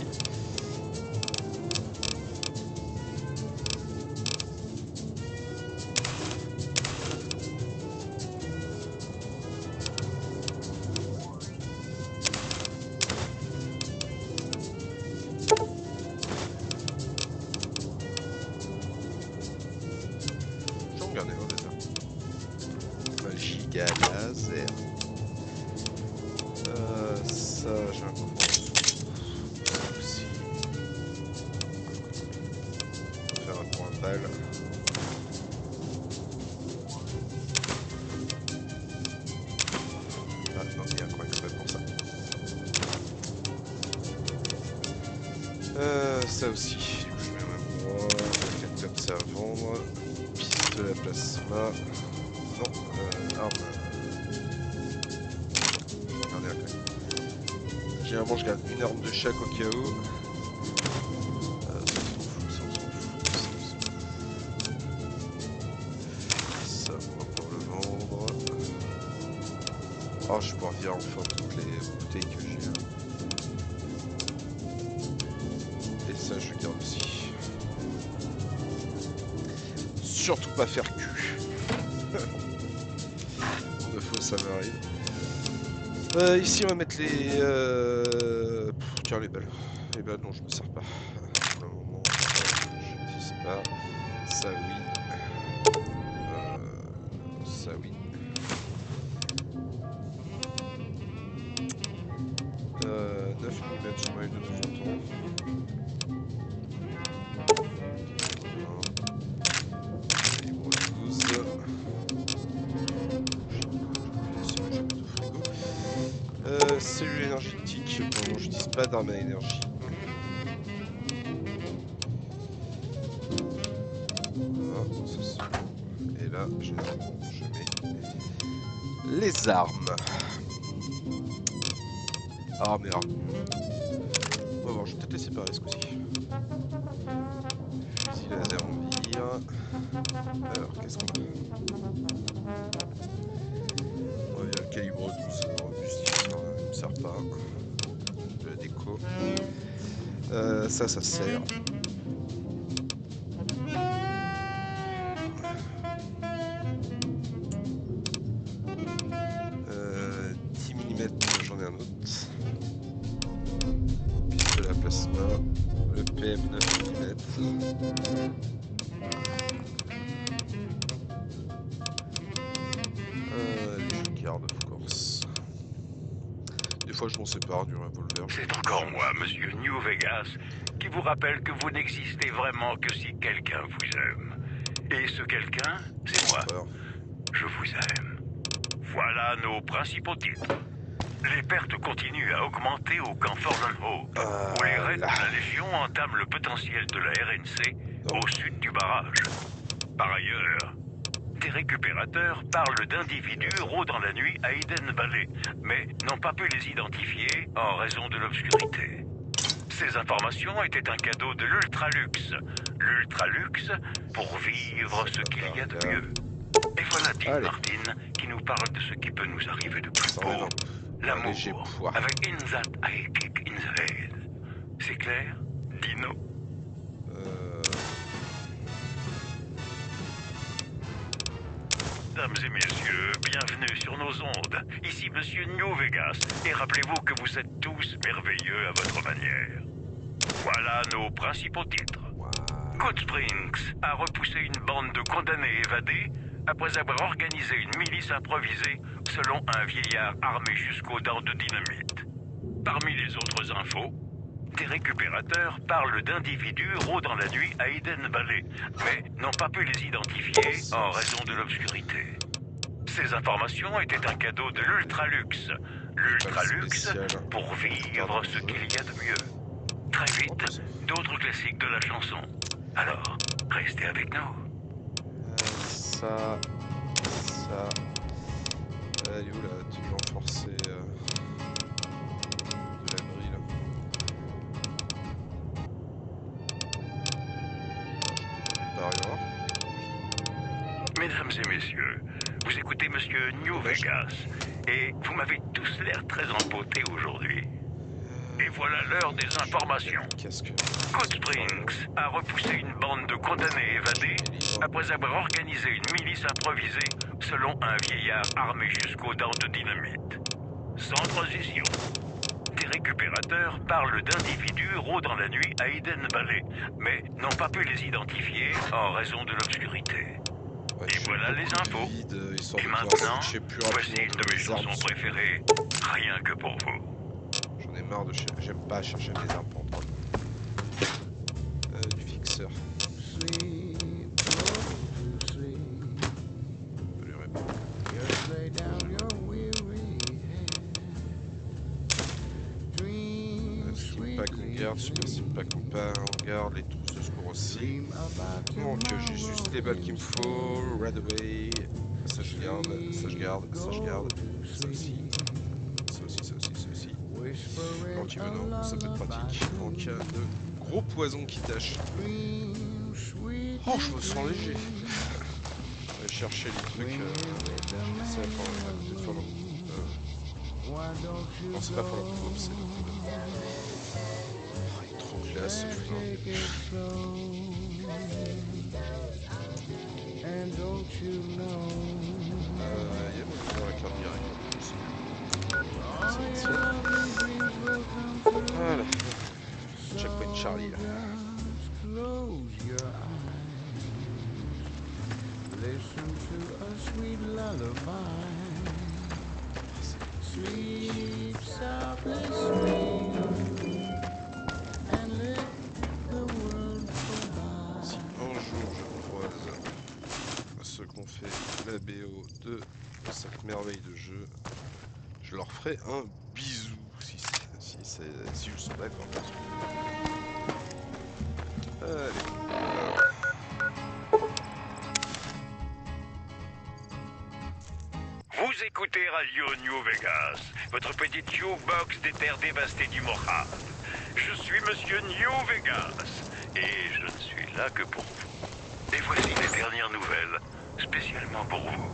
Giga laser. Ça, j'ai un coup aussi. On va faire un point balle. Ah non, il y a un coin exprès pour ça. Ça aussi. Du coup, je mets un endroit. Comme ça à vendre. Pistolet à plasma. Non, arme. Regardez la clé. Généralement, je garde une arme de chaque au cas où. Ça, on va pouvoir le vendre. Oh, je peux en virer enfin toutes les bouteilles que j'ai. Et ça, je garde aussi. Surtout pas faire cul. Ça m'arrive. Ici on va mettre les... Tiens les balles. Les balles non je me sers pas. Pour le moment je n'utilise pas. Ça oui. Ça oui. 9 mm sur ma de temps en temps. Cellule énergétique, pour le moment j'utilise pas d'arme à énergie. Voilà, ça, et là, généralement, je mets les armes. Armes et armes. On va voir, je vais peut-être les séparer ce coup-ci. Fusil laser en vire. Alors, qu'est-ce qu'on a? On va dire le calibre 12. Ça sert pas. De la déco. Ça sert. 10 mm, j'en ai un autre. Pistolet à plasma. Le PM 9 mm. Les garde of course. Des fois, je m'en sépare du revolver. C'est encore moi, monsieur New Vegas, qui vous rappelle que vous n'existez vraiment que si quelqu'un vous aime. Et ce quelqu'un, c'est moi. Je vous aime. Voilà nos principaux titres. Les pertes continuent à augmenter au camp Forlorn Hope, où les raids de la Légion entament le potentiel de la RNC au sud du barrage. Par ailleurs, des récupérateurs parlent d'individus rôdant la nuit à Eden Valley, mais n'ont pas pu les identifier en raison de l'obscurité. Ces informations étaient un cadeau de l'Ultraluxe. L'Ultraluxe pour vivre ce qu'il y a de mieux. Et voilà Dean Martin qui nous parle de ce qui peut nous arriver de plus beau. L'amour, avec In That I Kick in the Head. C'est clair, Dino? Mesdames et messieurs, bienvenue sur nos ondes. Ici Monsieur New Vegas, et rappelez-vous que vous êtes tous merveilleux à votre manière. Voilà nos principaux titres. Good Springs a repoussé une bande de condamnés évadés après avoir organisé une milice improvisée selon un vieillard armé jusqu'aux dents de dynamite. Parmi les autres infos, des récupérateurs parlent d'individus rôdant la nuit à Eden Valley, mais n'ont pas pu les identifier en raison de l'obscurité. Ces informations étaient un cadeau de l'Ultraluxe. L'Ultraluxe pour vivre ce qu'il y a de mieux. Très vite, d'autres classiques de la chanson. Alors, restez avec nous. Ça... Elle est où là? Toujours renforcer de l'abri là. Mesdames et messieurs, vous écoutez Monsieur New Vegas, et vous m'avez tous l'air très empotés aujourd'hui. Et voilà l'heure des informations. Good Springs a repoussé une bande de condamnés évadés après avoir organisé une milice improvisée selon un vieillard armé jusqu'aux dents de dynamite. Sans transition, des récupérateurs parlent d'individus rôdant la nuit à Eden Valley, mais n'ont pas pu les identifier en raison de l'obscurité. Et voilà les infos. Et maintenant, voici une de mes chansons préférées, rien que pour vous. J'en ai marre de j'aime pas chercher des armes pour prendre. Du fixeur. Je peux lui répondre. Simpac on garde, super Simpac on garde, les trousses de secours aussi. Donc j'ai juste les balles qu'il me faut, Radaway, ça je garde, ça je garde, ça je garde, ça aussi. Ça aussi, ça aussi, ça aussi. L'antivenin, ça peut être pratique. Donc il y a de gros poisons qui tâchent. Oh, je me sens léger. On va chercher les trucs. C'est à côté de Forlorn. Non, c'est pas Forlorn Hope, c'est le. Oh, il est trop classe ce jeu. Il y a mon la carte directe. Voilà. Checkpoint Charlie là. Si un jour je croise ceux qu'on fait la BO de cette merveille de jeu, je leur ferai un bisou si je sont d'accord. Allez. Vous écoutez Radio New Vegas, votre petite jukebox des terres dévastées du Mojave. Je suis Monsieur New Vegas, et je ne suis là que pour vous. Et voici les dernières nouvelles, spécialement pour vous.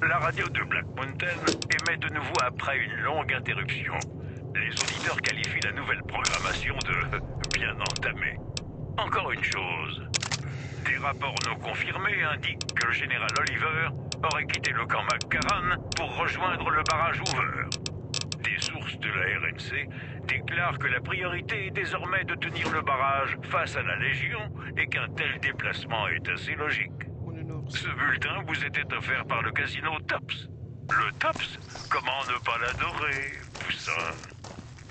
La radio de Black Mountain émet de nouveau après une longue interruption. Les auditeurs qualifient la nouvelle programmation de bien entamée. Encore une chose. Des rapports non confirmés indiquent que le général Oliver aurait quitté le camp McCarran pour rejoindre le barrage Hoover. Des sources de la RNC déclarent que la priorité est désormais de tenir le barrage face à la Légion et qu'un tel déplacement est assez logique. Ce bulletin vous était offert par le casino Tops. Le Tops? Comment ne pas l'adorer, poussin?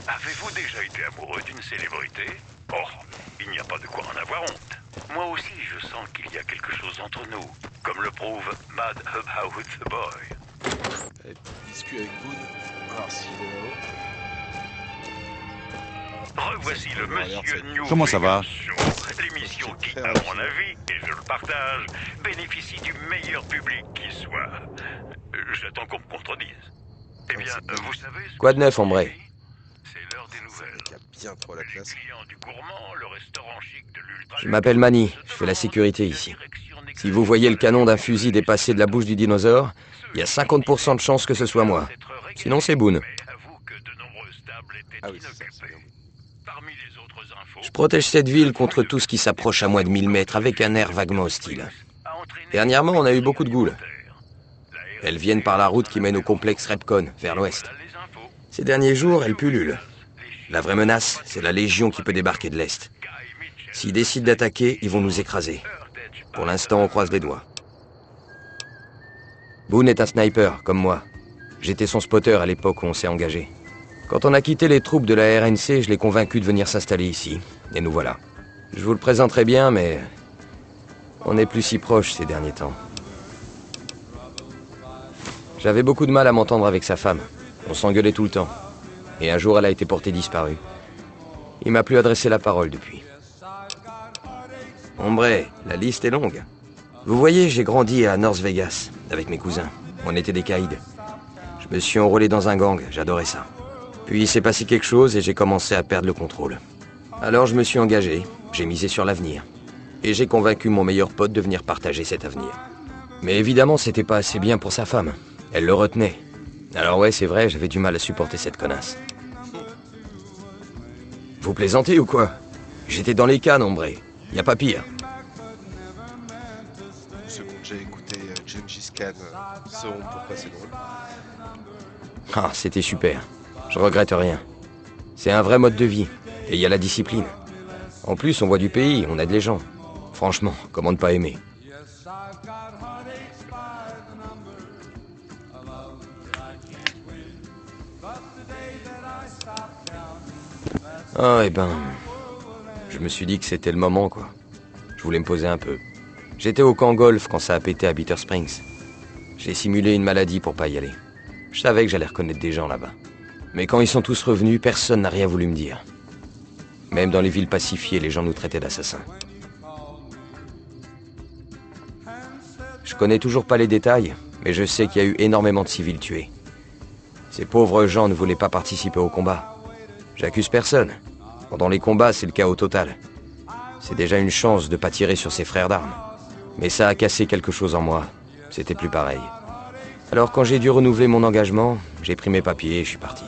Avez-vous déjà été amoureux d'une célébrité? Oh, il n'y a pas de quoi en avoir honte. Moi aussi, je sens qu'il y a quelque chose entre nous, comme le prouve Mad About the Boy. Allez, petit discu avec Boone. Alors s'il est là-haut. Revoici le monsieur New. Comment ça va? L'émission qui, à mon avis, et je le partage, bénéficie du meilleur public qui soit. J'attends qu'on me contredise. Eh bien, vous savez... Quoi de neuf, Ombre? C'est l'heure des nouvelles. Il y a bien trop la classe. Client du gourmand, le restaurant chic de l'ultra... Je m'appelle Manny, je fais la sécurité ici. Si vous voyez le canon d'un fusil dépasser de la bouche du dinosaure, il y a 50% de chances que ce soit moi. Sinon, c'est Boone. Ah oui, c'est ça, c'est bien. Je protège cette ville contre tout ce qui s'approche à moins de 1000 mètres avec un air vaguement hostile. Dernièrement, on a eu beaucoup de ghouls. Elles viennent par la route qui mène au complexe Repcon, vers l'ouest. Ces derniers jours, elles pullulent. La vraie menace, c'est la Légion qui peut débarquer de l'est. S'ils décident d'attaquer, ils vont nous écraser. Pour l'instant, on croise les doigts. Boone est un sniper, comme moi. J'étais son spotter à l'époque où on s'est engagé. Quand on a quitté les troupes de la RNC, je l'ai convaincu de venir s'installer ici. Et nous voilà. Je vous le présenterai bien, mais... on n'est plus si proches ces derniers temps. J'avais beaucoup de mal à m'entendre avec sa femme. On s'engueulait tout le temps. Et un jour, elle a été portée disparue. Il m'a plus adressé la parole depuis. Ombre, la liste est longue. Vous voyez, j'ai grandi à North Vegas, avec mes cousins. On était des caïds. Je me suis enrôlé dans un gang, j'adorais ça. Puis il s'est passé quelque chose et j'ai commencé à perdre le contrôle. Alors je me suis engagé, j'ai misé sur l'avenir. Et j'ai convaincu mon meilleur pote de venir partager cet avenir. Mais évidemment, c'était pas assez bien pour sa femme. Elle le retenait. Alors ouais, c'est vrai, j'avais du mal à supporter cette connasse. Vous plaisantez ou quoi? J'étais dans les cannes, Ombre. Y a pas pire. Ceux qui ont déjà écouté Gengis Khan sauront pourquoi c'est drôle. Ah, c'était super. Je regrette rien. C'est un vrai mode de vie. Et il y a la discipline. En plus, on voit du pays, on aide les gens. Franchement, comment ne pas aimer? Ah, eh ben... je me suis dit que c'était le moment, quoi. Je voulais me poser un peu. J'étais au camp golf quand ça a pété à Bitter Springs. J'ai simulé une maladie pour pas y aller. Je savais que j'allais reconnaître des gens là-bas. Mais quand ils sont tous revenus, personne n'a rien voulu me dire. Même dans les villes pacifiées, les gens nous traitaient d'assassins. Je connais toujours pas les détails, mais je sais qu'il y a eu énormément de civils tués. Ces pauvres gens ne voulaient pas participer au combat. J'accuse personne. Pendant les combats, c'est le chaos total. C'est déjà une chance de pas tirer sur ses frères d'armes. Mais ça a cassé quelque chose en moi. C'était plus pareil. Alors quand j'ai dû renouveler mon engagement, j'ai pris mes papiers et je suis parti.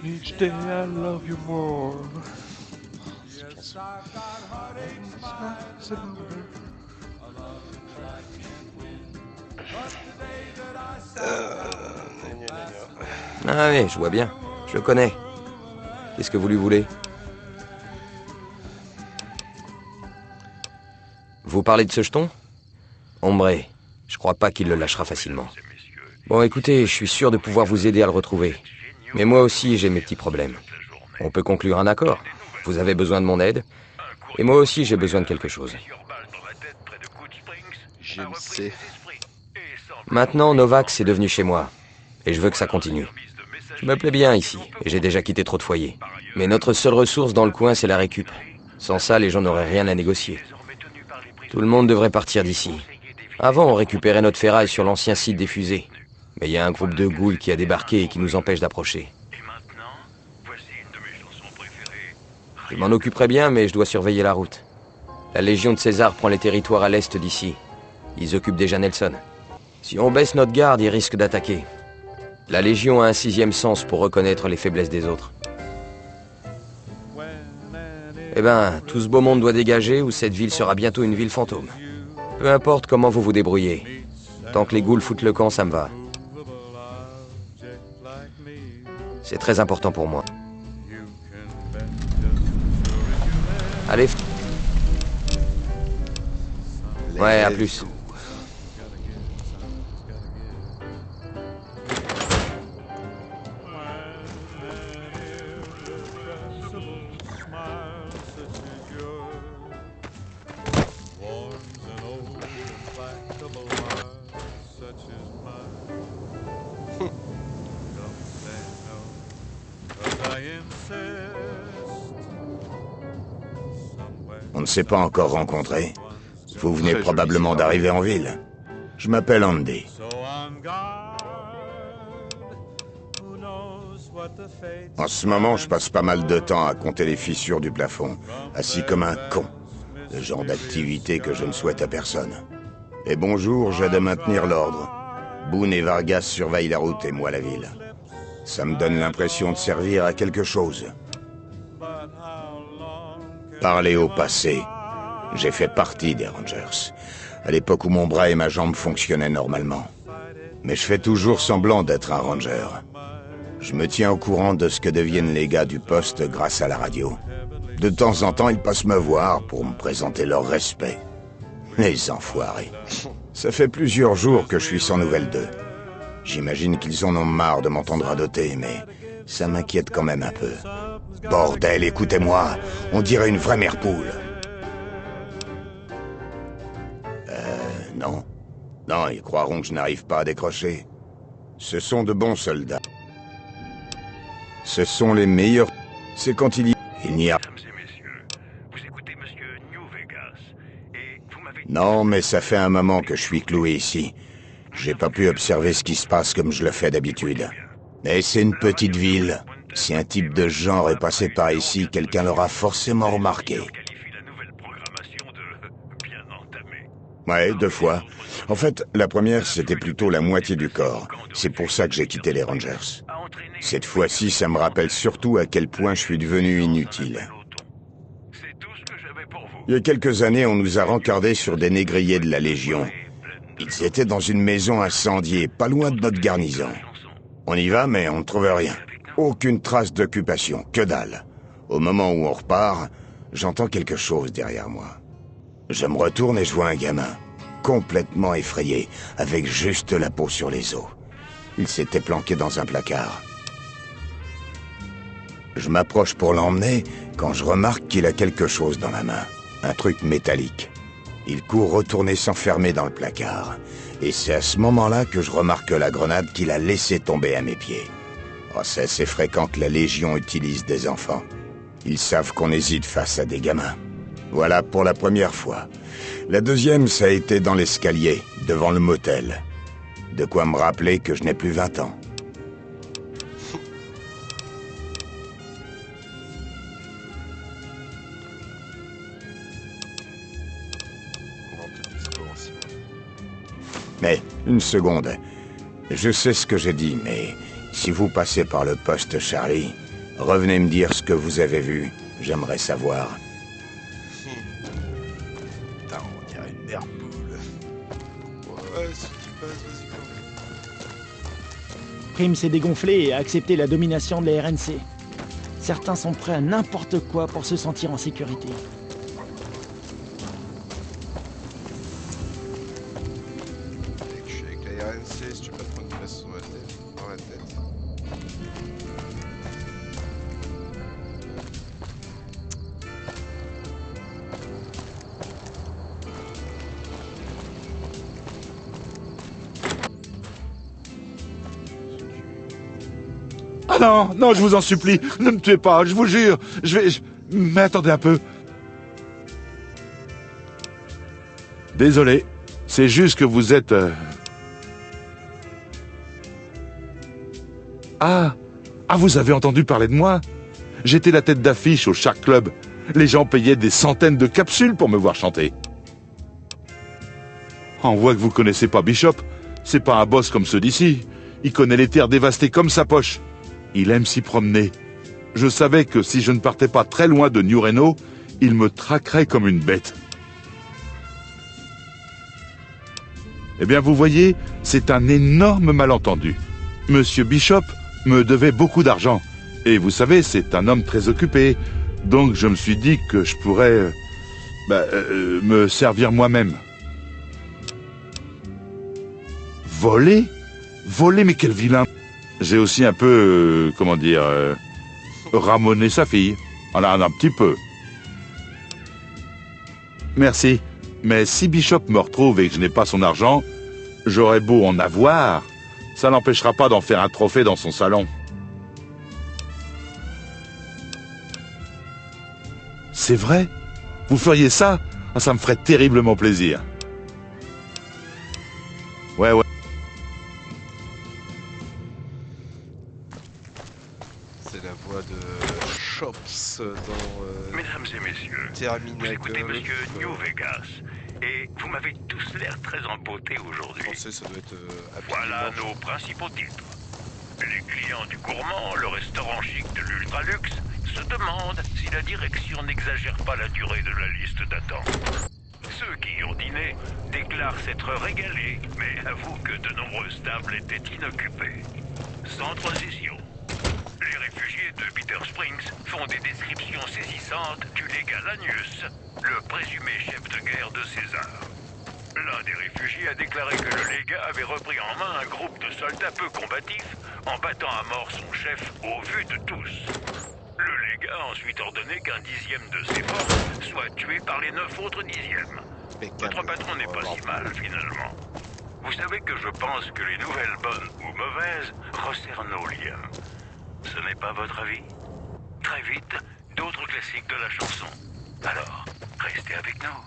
Each day I love you more. Ah oui, je vois bien. Je le connais. Qu'est-ce que vous lui voulez? Vous parlez de ce jeton? Ombre, je crois pas qu'il le lâchera facilement. Bon, écoutez, je suis sûr de pouvoir vous aider à le retrouver. Mais moi aussi, j'ai mes petits problèmes. On peut conclure un accord. Vous avez besoin de mon aide. Et moi aussi, j'ai besoin de quelque chose. GMC. Maintenant, Novax est devenu chez moi. Et je veux que ça continue. Je me plais bien ici, et j'ai déjà quitté trop de foyers. Mais notre seule ressource dans le coin, c'est la récup. Sans ça, les gens n'auraient rien à négocier. Tout le monde devrait partir d'ici. Avant, on récupérait notre ferraille sur l'ancien site des fusées. Mais il y a un groupe de ghouls qui a débarqué et qui nous empêche d'approcher. Je m'en occuperai bien, mais je dois surveiller la route. La Légion de César prend les territoires à l'est d'ici. Ils occupent déjà Nelson. Si on baisse notre garde, ils risquent d'attaquer. La Légion a un sixième sens pour reconnaître les faiblesses des autres. Eh ben, tout ce beau monde doit dégager ou cette ville sera bientôt une ville fantôme. Peu importe comment vous vous débrouillez. Tant que les ghouls foutent le camp, ça me va. C'est très important pour moi. Allez. Ouais, à plus. ne s'est pas encore rencontrés. Vous venez Très probablement joli, d'arriver en ville. Je m'appelle Andy. En ce moment, je passe pas mal de temps à compter les fissures du plafond, assis comme un con. Le genre d'activité que je ne souhaite à personne. Et bonjour, j'aide à maintenir l'ordre. Boone et Vargas surveillent la route et moi la ville. Ça me donne l'impression de servir à quelque chose. Parler au passé. J'ai fait partie des Rangers, à l'époque où mon bras et ma jambe fonctionnaient normalement. Mais je fais toujours semblant d'être un Ranger. Je me tiens au courant de ce que deviennent les gars du poste grâce à la radio. De temps en temps, ils passent me voir pour me présenter leur respect. Les enfoirés. Ça fait plusieurs jours que je suis sans nouvelles d'eux. J'imagine qu'ils en ont marre de m'entendre radoter, mais ça m'inquiète quand même un peu. Bordel, écoutez-moi, on dirait une vraie mère poule. Non. Non, ils croiront que je n'arrive pas à décrocher. Ce sont de bons soldats. Ce sont les meilleurs. C'est quand il n'y a... Mesdames et messieurs, vous écoutez Monsieur New Vegas, et vous m'avez... Non, mais ça fait un moment que je suis cloué ici. J'ai pas pu observer ce qui se passe comme je le fais d'habitude. Mais c'est une petite ville. Si un type de genre est passé par ici, quelqu'un l'aura forcément remarqué. Ouais, 2 fois. En fait, la première, c'était plutôt la moitié du corps. C'est pour ça que j'ai quitté les Rangers. Cette fois-ci, ça me rappelle surtout à quel point je suis devenu inutile. Il y a quelques années, on nous a rencardés sur des négriers de la Légion. Ils étaient dans une maison incendiée, pas loin de notre garnison. On y va, mais on ne trouve rien. Aucune trace d'occupation, que dalle. Au moment où on repart, j'entends quelque chose derrière moi. Je me retourne et je vois un gamin, complètement effrayé, avec juste la peau sur les os. Il s'était planqué dans un placard. Je m'approche pour l'emmener quand je remarque qu'il a quelque chose dans la main. Un truc métallique. Il court retourner s'enfermer dans le placard. Et c'est à ce moment-là que je remarque la grenade qu'il a laissée tomber à mes pieds. Oh, c'est assez fréquent que la Légion utilise des enfants. Ils savent qu'on hésite face à des gamins. Voilà pour la première fois. La deuxième, ça a été dans l'escalier, devant le motel. De quoi me rappeler que je n'ai plus 20 ans. Mais, une seconde. Je sais ce que j'ai dit, mais si vous passez par le poste Charlie, revenez me dire ce que vous avez vu. J'aimerais savoir. Putain, on dirait une mère poule. Ouais, si tu passes, vas-y, quoi. Prim s'est dégonflé et a accepté la domination de la RNC. Certains sont prêts à n'importe quoi pour se sentir en sécurité. Dès que je suis avec la RNC, si tu peux pas te prendre une baisse sur la tête, dans la tête. Ah non, non, je vous en supplie, ne me tuez pas, je vous jure, Mais attendez un peu. Désolé, c'est juste que vous êtes... Ah, vous avez entendu parler de moi? J'étais la tête d'affiche au Shark Club. Les gens payaient des centaines de capsules pour me voir chanter. On voit que vous connaissez pas Bishop. C'est pas un boss comme ceux d'ici. Il connaît les terres dévastées comme sa poche. Il aime s'y promener. Je savais que si je ne partais pas très loin de New Reno, il me traquerait comme une bête. Eh bien, vous voyez, c'est un énorme malentendu. Monsieur Bishop me devait beaucoup d'argent. Et vous savez, c'est un homme très occupé. Donc je me suis dit que je pourrais... me servir moi-même. Voler? Voler, mais quel vilain! J'ai aussi un peu, ramoné sa fille. Un petit peu. Merci. Mais si Bishop me retrouve et que je n'ai pas son argent, j'aurais beau en avoir, ça n'empêchera pas d'en faire un trophée dans son salon. C'est vrai? Vous feriez ça? Ah, ça me ferait terriblement plaisir. Ouais. C'est la voix de Shops dans Mesdames et messieurs, Terminator. vous écoutez Monsieur New Vegas. Et vous m'avez tous l'air très empotés aujourd'hui. Français, ça doit être Voilà nos principaux titres. Les clients du gourmand, le restaurant chic de l'ultraluxe, se demandent si la direction n'exagère pas la durée de la liste d'attente. Ceux qui y ont dîné déclarent s'être régalés, mais avouent que de nombreuses tables étaient inoccupées. Sans transition, les réfugiés de Bitter Springs font des descriptions saisissantes du légat Lanius, le présumé chef de guerre de César. L'un des réfugiés a déclaré que le légat avait repris en main un groupe de soldats peu combatifs en battant à mort son chef au vu de tous. Le légat a ensuite ordonné qu'un dixième de ses forces soit tué par les 9 autres dixièmes. Votre patron n'est pas si mal, finalement. Vous savez que je pense que les nouvelles bonnes ou mauvaises resserrent nos liens. Ce n'est pas votre avis? Très vite, d'autres classiques de la chanson. Alors, restez avec nous.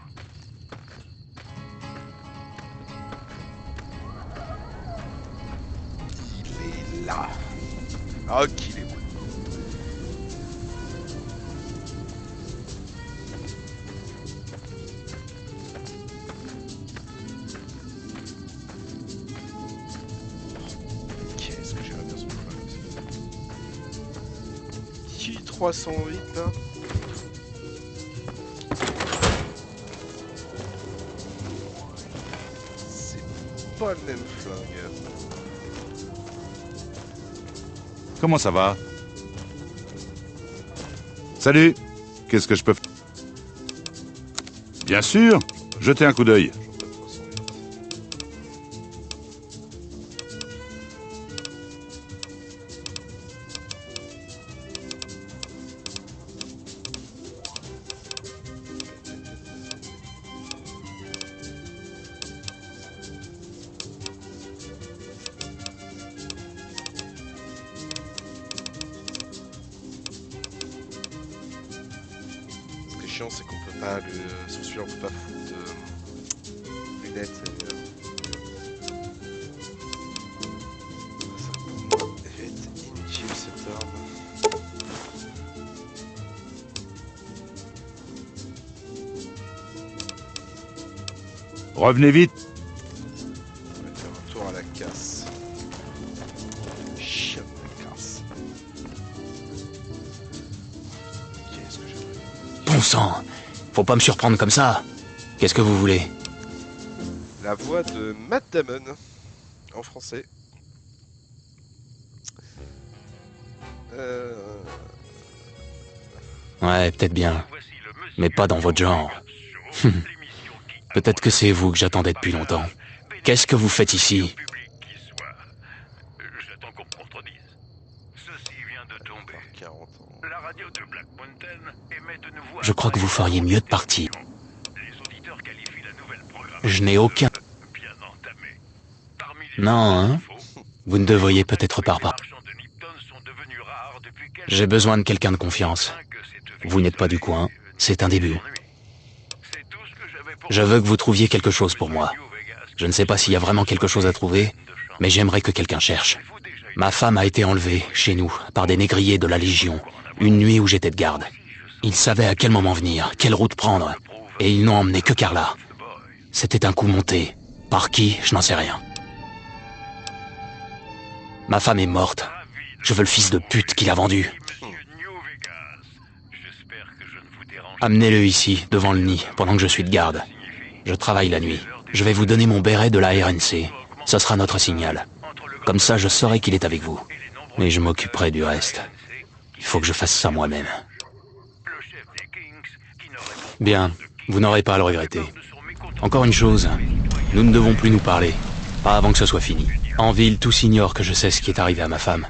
Il est là. Ah, qu'il est bon. Qu'est-ce que j'aimerais bien ce problème aussi. 308 là. C'est pas le même flingue. Comment ça va? Salut. Qu'est-ce que je peux faire? Bien sûr. Jetez un coup d'œil. C'est qu'on peut pas le... Sur celui-là on peut pas foutre de lunettes et, ça va être inutile cette arme. Revenez vite. On va faire un tour à la casse. Chien de la casse. Qu'est-ce que j'ai... Bon sang, faut pas me surprendre comme ça. Qu'est-ce que vous voulez? La voix de Matt Damon, en français. Ouais, peut-être bien. Mais pas dans votre genre. Peut-être que c'est vous que j'attendais depuis longtemps. Qu'est-ce que vous faites ici? J'attends qu'on me contredise. Ceci vient de tomber. 40 ans. La radio de Black Mountain émet de nouveau... Je crois que vous feriez mieux de partir. Je n'ai aucun... Non, hein? Vous ne devriez peut-être pas repartir. J'ai besoin de quelqu'un de confiance. Vous n'êtes pas du coin, c'est un début. Je veux que vous trouviez quelque chose pour moi. Je ne sais pas s'il y a vraiment quelque chose à trouver, mais j'aimerais que quelqu'un cherche. Ma femme a été enlevée, chez nous, par des négriers de la Légion, une nuit où j'étais de garde. Ils savaient à quel moment venir, quelle route prendre, et ils n'ont emmené que Carla. C'était un coup monté. Par qui, je n'en sais rien. Ma femme est morte. Je veux le fils de pute qui l'a vendu. Amenez-le ici, devant le nid, pendant que je suis de garde. Je travaille la nuit. Je vais vous donner mon béret de la RNC. Ça sera notre signal. Comme ça, je saurai qu'il est avec vous. Et je m'occuperai du reste. Il faut que je fasse ça moi-même. Bien, vous n'aurez pas à le regretter. Encore une chose, nous ne devons plus nous parler. Pas avant que ce soit fini. En ville, tous ignorent que je sais ce qui est arrivé à ma femme.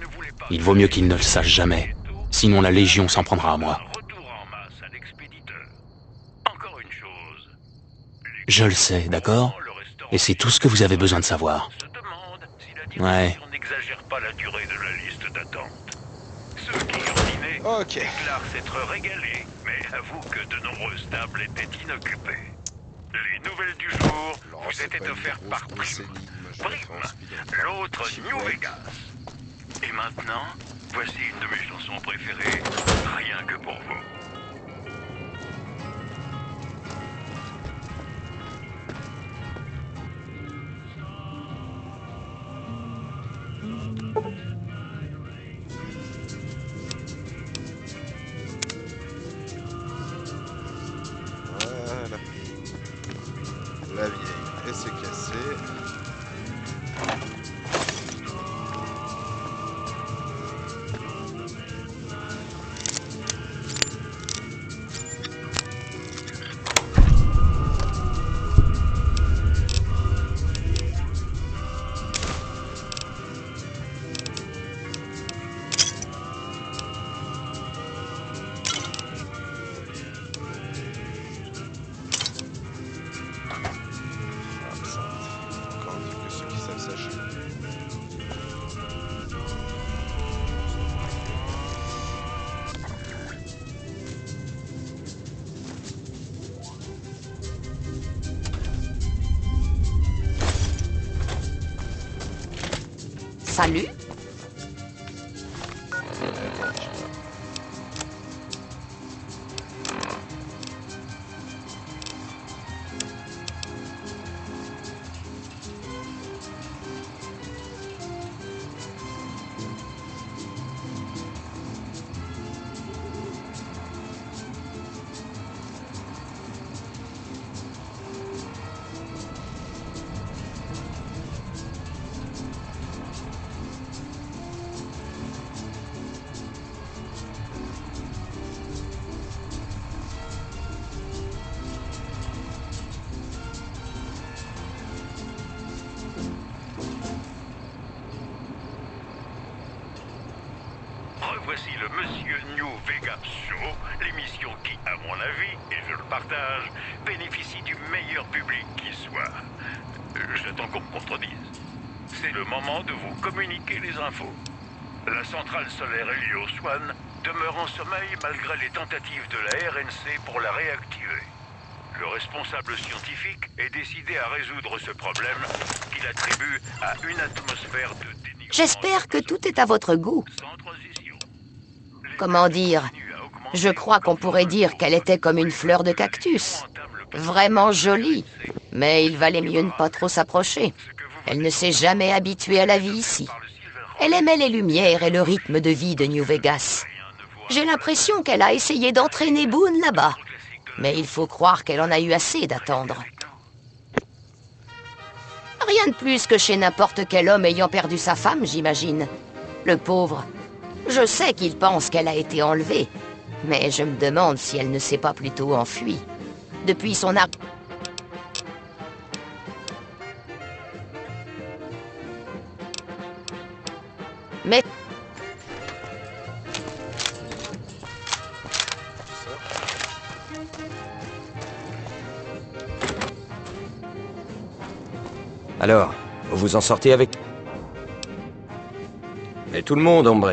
Il vaut mieux qu'ils ne le sachent jamais. Sinon la Légion s'en prendra à moi. Je le sais, d'accord? Et c'est tout ce que vous avez besoin de savoir. Ouais. Ok. déclare s'être régalé, mais avoue que de nombreuses tables étaient inoccupées. Les nouvelles du jour vous étaient offertes par Prime. Prime, l'autre New Vegas. Et maintenant, voici une de mes chansons préférées, rien que pour vous. Voilà. La vieille, et c'est cassé. Salut. Revoici le Monsieur New Vegas Show, l'émission qui, à mon avis, et je le partage, bénéficie du meilleur public qui soit. J'attends qu'on me contredise. C'est le moment de vous communiquer les infos. La centrale solaire Helio Swan demeure en sommeil malgré les tentatives de la RNC pour la réactiver. Le responsable scientifique est décidé à résoudre ce problème qu'il attribue à une atmosphère de dénigrement. J'espère que tout est à votre goût. Comment dire? Je crois qu'on pourrait dire qu'elle était comme une fleur de cactus. Vraiment jolie. Mais il valait mieux ne pas trop s'approcher. Elle ne s'est jamais habituée à la vie ici. Elle aimait les lumières et le rythme de vie de New Vegas. J'ai l'impression qu'elle a essayé d'entraîner Boone là-bas. Mais il faut croire qu'elle en a eu assez d'attendre. Rien de plus que chez n'importe quel homme ayant perdu sa femme, j'imagine. Le pauvre. Je sais qu'il pense qu'elle a été enlevée, mais je me demande si elle ne s'est pas plutôt enfuie. Depuis son arrêt. Mais... Alors, vous vous en sortez avec... Et tout le monde, hombre.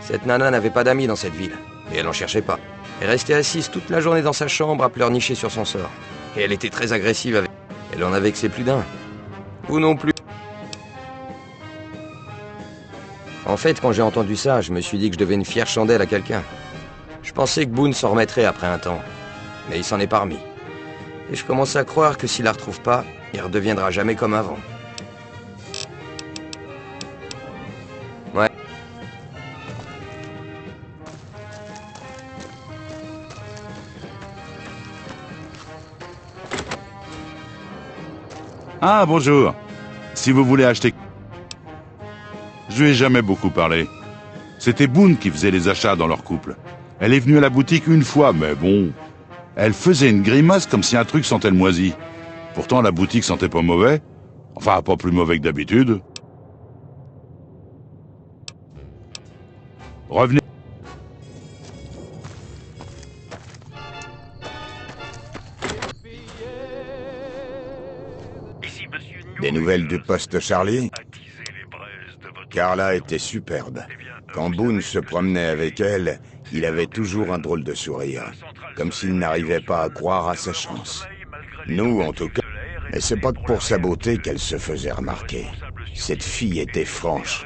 Cette nana n'avait pas d'amis dans cette ville, et elle en cherchait pas. Elle restait assise toute la journée dans sa chambre à pleurnicher sur son sort. Et elle était très agressive avec... Elle en a vexé plus d'un. Vous non plus. En fait, quand j'ai entendu ça, je me suis dit que je devais une fière chandelle à quelqu'un. Je pensais que Boone s'en remettrait après un temps, mais il s'en est pas remis. Et je commence à croire que s'il la retrouve pas, il redeviendra jamais comme avant. Ouais. Ah, bonjour. Si vous voulez acheter... Je lui ai jamais beaucoup parlé. C'était Boone qui faisait les achats dans leur couple. Elle est venue à la boutique une fois, mais bon... Elle faisait une grimace comme si un truc sentait le moisi. Pourtant, la boutique sentait pas mauvais. Enfin, pas plus mauvais que d'habitude. Revenez. Des nouvelles du poste Charlie? Carla était superbe. Quand Boone se promenait avec elle, Il avait toujours un drôle de sourire, comme s'il n'arrivait pas à croire à sa chance. Nous, en tout cas, et c'est pas que pour sa beauté qu'elle se faisait remarquer. Cette fille était franche,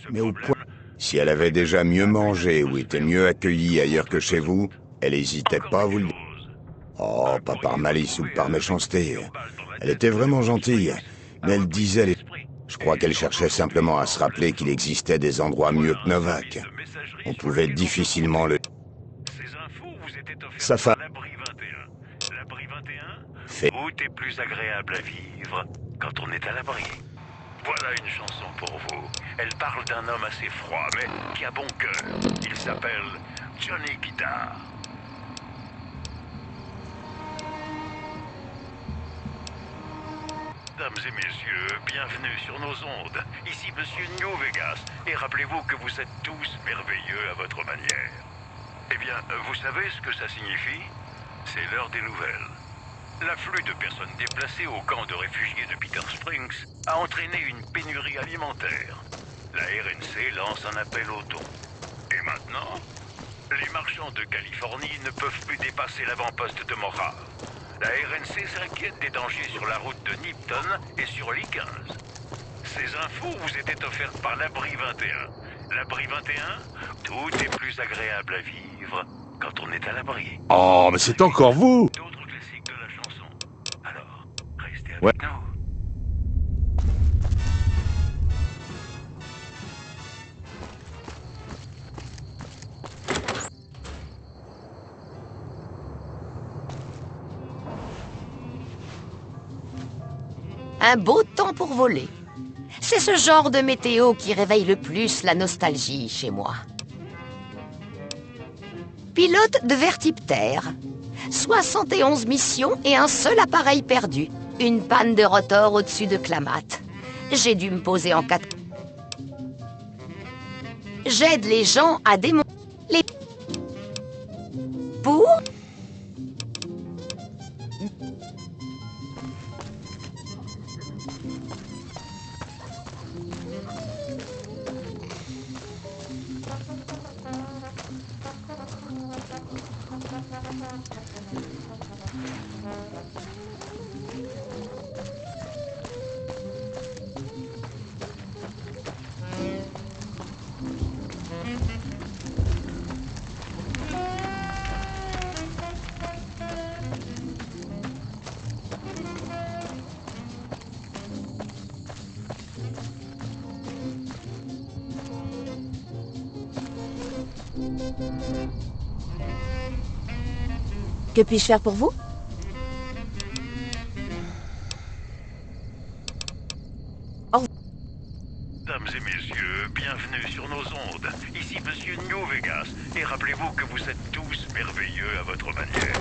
mais au point... Si elle avait déjà mieux mangé ou était mieux accueillie ailleurs que chez vous, elle hésitait pas à vous le dire. Oh, pas par malice ou par méchanceté. Elle était vraiment gentille, mais elle disait les... Je crois qu'elle cherchait simplement à se rappeler qu'il existait des endroits mieux que Novak. On pouvait difficilement le... Sa femme... Fait... Tout est plus agréable à vivre quand on est à l'abri. Voilà une chanson pour vous. Elle parle d'un homme assez froid, mais qui a bon cœur. Il s'appelle Johnny Guitar. Mesdames et messieurs, bienvenue sur nos ondes. Ici Monsieur New Vegas. Et rappelez-vous que vous êtes tous merveilleux à votre manière. Eh bien, vous savez ce que ça signifie? C'est l'heure des nouvelles. L'afflux de personnes déplacées au camp de réfugiés de Bitter Springs a entraîné une pénurie alimentaire. La RNC lance un appel aux dons. Et maintenant, les marchands de Californie ne peuvent plus dépasser l'avant-poste de Mojave. La RNC s'inquiète des dangers sur la route de Nipton et sur l'I-15. Ces infos vous étaient offertes par l'Abri 21. L'Abri 21, tout est plus agréable à vivre quand on est à l'abri. Oh, mais c'est encore vous! D'autres classiques de la chanson. Alors, restez avec Ouais. nous. Un beau temps pour voler. C'est ce genre de météo qui réveille le plus la nostalgie chez moi. Pilote de Vertiptère. 71 missions et un seul appareil perdu. Une panne de rotor au-dessus de Klamath. J'ai dû me poser en 4. J'aide les gens à démonter les... Pour... Que puis-je faire pour vous? Mesdames et messieurs, bienvenue sur nos ondes. Ici Monsieur New Vegas. Et rappelez-vous que vous êtes tous merveilleux à votre manière.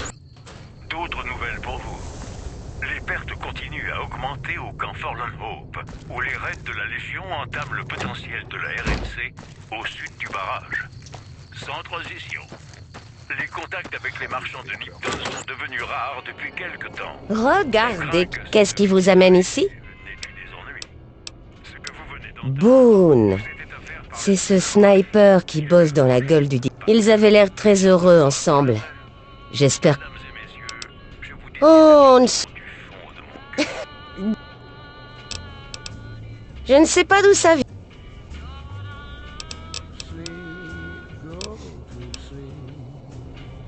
D'autres nouvelles pour vous. Les pertes continuent à augmenter au camp Forlorn Hope, où les raids de la Légion entament le potentiel de la RNC au sud du barrage. Sans transition. Les contacts avec les marchands de Nipton sont devenus rares depuis quelque temps. Regardez, qu'est-ce qui vous amène ici? Boone. C'est ce sniper qui bosse dans la gueule du... Ils avaient l'air très heureux ensemble. J'espère... Oh, on ne... Je ne sais pas d'où ça vient.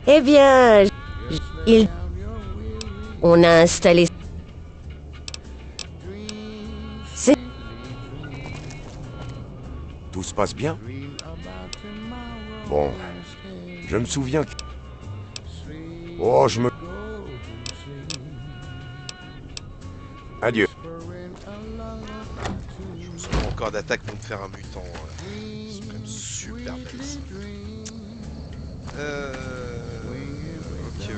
Eh bien... On a installé... C'est... Tout se passe bien? Bon, je me souviens que... Oh, je me... Adieu. Je me souviens encore d'attaque pour me faire un mutant. C'est quand même super belle. Ok.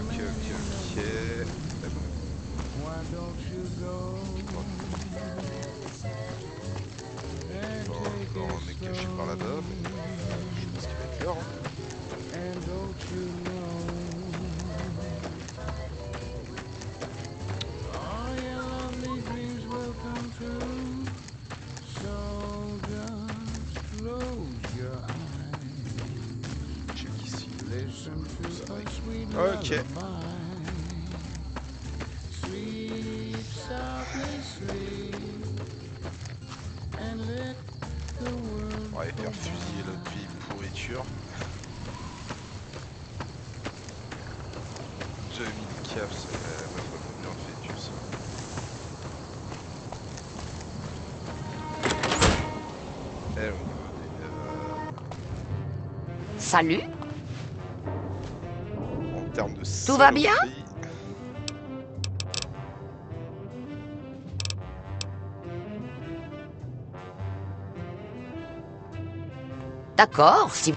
Encore un mec caché par là-bas, mais je pense qu'il va être l'heure. Check ici Ok. On va faire fusiller notre vieille pourriture. 2000 caves, c'est vraiment bien fait, tu sais. Et au niveau des... Salut. En termes de Tout va bien? D'accord, si...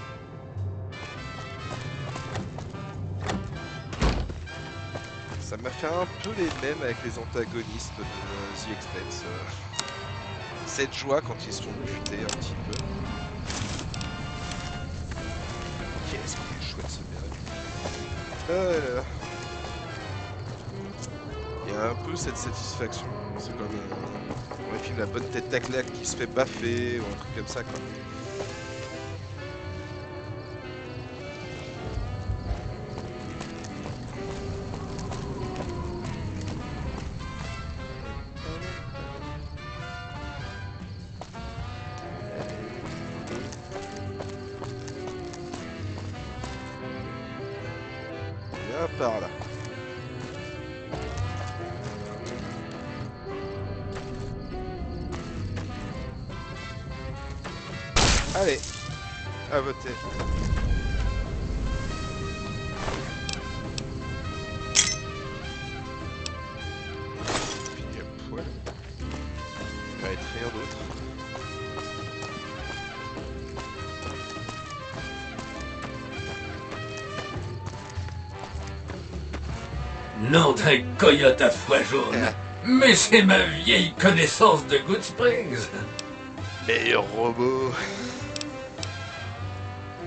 Ça m'a fait un peu les mêmes avec les antagonistes de The Expanse. Cette joie quand ils se font buter un petit peu. Qu'est-ce qu'il est chouette ce mec. Il y a un peu cette satisfaction. C'est comme on filme la bonne tête à claque qui se fait baffer ou un truc comme ça quoi. Par là. Allez, à voter. Fini à poil. Il va être rien d'autre. Nom d'un coyote à foie jaune. Mais c'est ma vieille connaissance de Good Springs. Meilleur robot.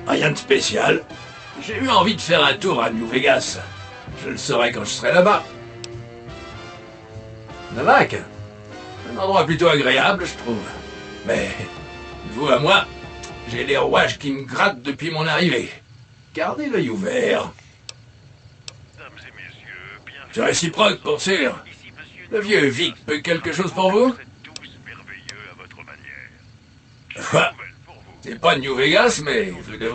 Rien de spécial. J'ai eu envie de faire un tour à New Vegas. Je le saurai quand je serai là-bas. Novak, un endroit plutôt agréable, je trouve. Mais, de vous à moi, j'ai les rouages qui me grattent depuis mon arrivée. Gardez l'œil ouvert. C'est réciproque, pour sûr. Le vieux Vic peut quelque chose pour vous? Enfin, c'est pas New Vegas, mais vous devez...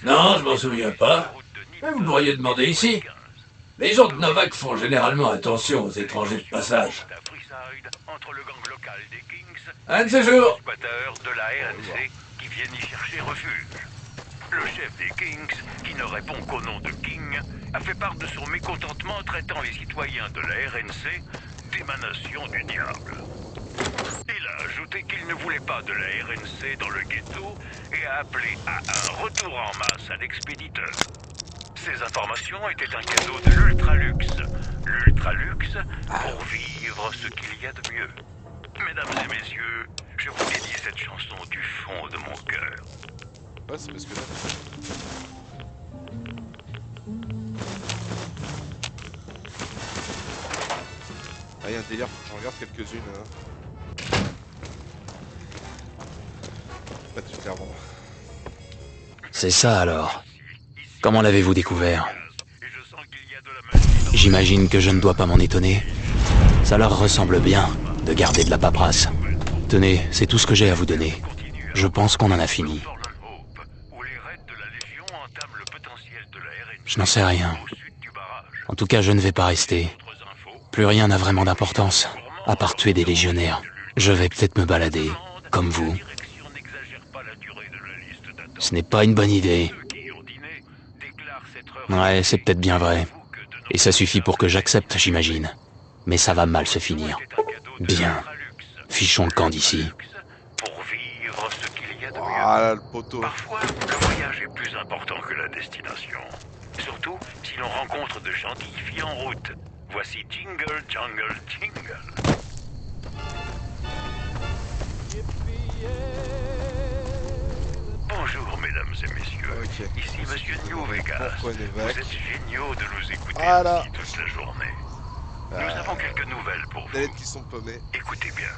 Non, je m'en souviens pas. Mais vous pourriez demander ici. Les gens de Novak font généralement attention aux étrangers de passage. Un de ces jours. De la RNC qui viennent y chercher refuge. Le chef des Kings, qui ne répond qu'au nom de King, a fait part de son mécontentement traitant les citoyens de la RNC d'émanation du diable. Il a ajouté qu'il ne voulait pas de la RNC dans le ghetto et a appelé à un retour en masse à l'expéditeur. Ces informations étaient un cadeau de l'Ultraluxe. L'Ultraluxe pour vivre ce qu'il y a de mieux. Mesdames et messieurs, je vous dédie cette chanson du fond de mon cœur. Ouais, c'est parce que là... Ah, il y a un délire, faut que j'en regarde quelques-unes. Hein. Pas tout faire vendre. C'est ça alors. Comment l'avez-vous découvert? J'imagine que je ne dois pas m'en étonner. Ça leur ressemble bien de garder de la paperasse. Tenez, c'est tout ce que j'ai à vous donner. Je pense qu'on en a fini. Je n'en sais rien. En tout cas, je ne vais pas rester. Plus rien n'a vraiment d'importance, à part tuer des légionnaires. Je vais peut-être me balader, comme vous. Ce n'est pas une bonne idée. Ouais, c'est peut-être bien vrai. Et ça suffit pour que j'accepte, j'imagine. Mais ça va mal se finir. Bien. Fichons le camp d'ici. Ah, le poteau. Parfois, le voyage est plus important que la destination. Surtout si l'on rencontre de gentilles filles en route. Voici Jingle, Jungle, Jingle. Bonjour, mesdames et messieurs. Ici Monsieur New Vegas. Vous êtes géniaux de nous écouter ici toute la journée. Nous avons quelques nouvelles pour vous. Qui sont paumés. Écoutez bien.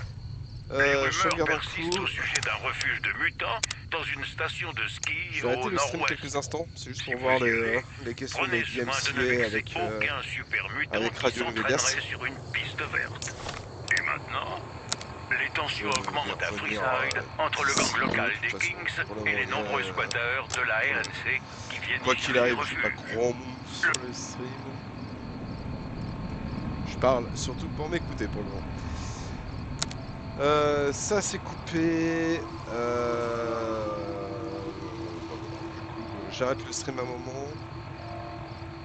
Les rumeurs je regarde un persistent coup. au sujet d'un refuge de mutants dans une station de ski Je vais arrêter au le stream nord-ouest. quelques instants, c'est juste pour Si voir vous y allez, les questions prenez des soin de ne DMCA vexer avec, aucun super mutant avec qui Radio New Vegas. s'entraînerait sur une piste verte. Et maintenant, les tensions Je vais augmentent à revenir, Freeside entre le gang ici, local de toute des façon, Kings pour le et les moment, nombreux squatteurs de la RNC qui viennent quoi visiter qu'il les arrive, j'ai refuges. pas grand monde sur le stream. Je parle surtout pour m'écouter pour le moment. Ça c'est coupé. Du coup, j'arrête le stream un moment.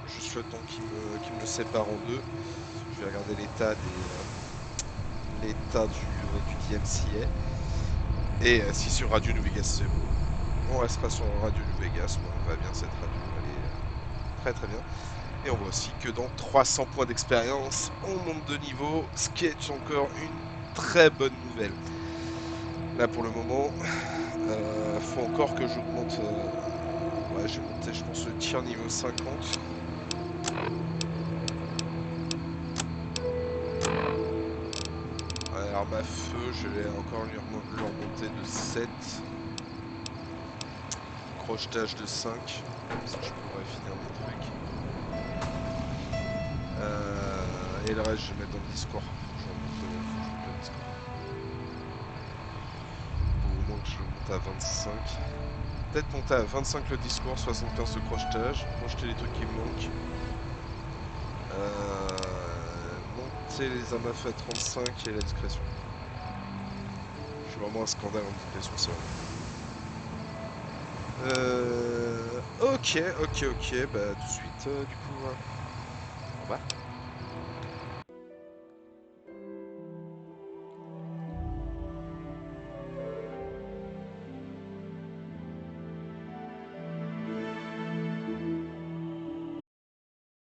Juste le temps qui me sépare en deux. Je vais regarder l'état du DMCA. Et si sur Radio New Vegas c'est beau, on restera sur Radio New Vegas. Moi, on va bien cette radio, elle est très très bien. Et on voit aussi que dans 300 points d'expérience, on monte de niveau, ce qui est encore une très bonne nouvelle. Là pour le moment, faut encore que j'augmente. Ouais, j'ai monté, je pense, le tir niveau 50. Ouais, arme à feu, je vais encore lui remonter de 7. Crochetage de 5. Comme ça, je pourrais finir mon truc. Et le reste, je vais mettre dans le Discord. Faut que je remonte le Discord. Au moins que je le monte à 25. Peut-être monter à 25 le Discord, 75 le crochetage. Crocheter les trucs qui me manquent. Monter les armes à feu à 35 et la discrétion. Je suis vraiment un scandale en discrétion, c'est vrai. Ok, bah tout de suite, du coup, au revoir.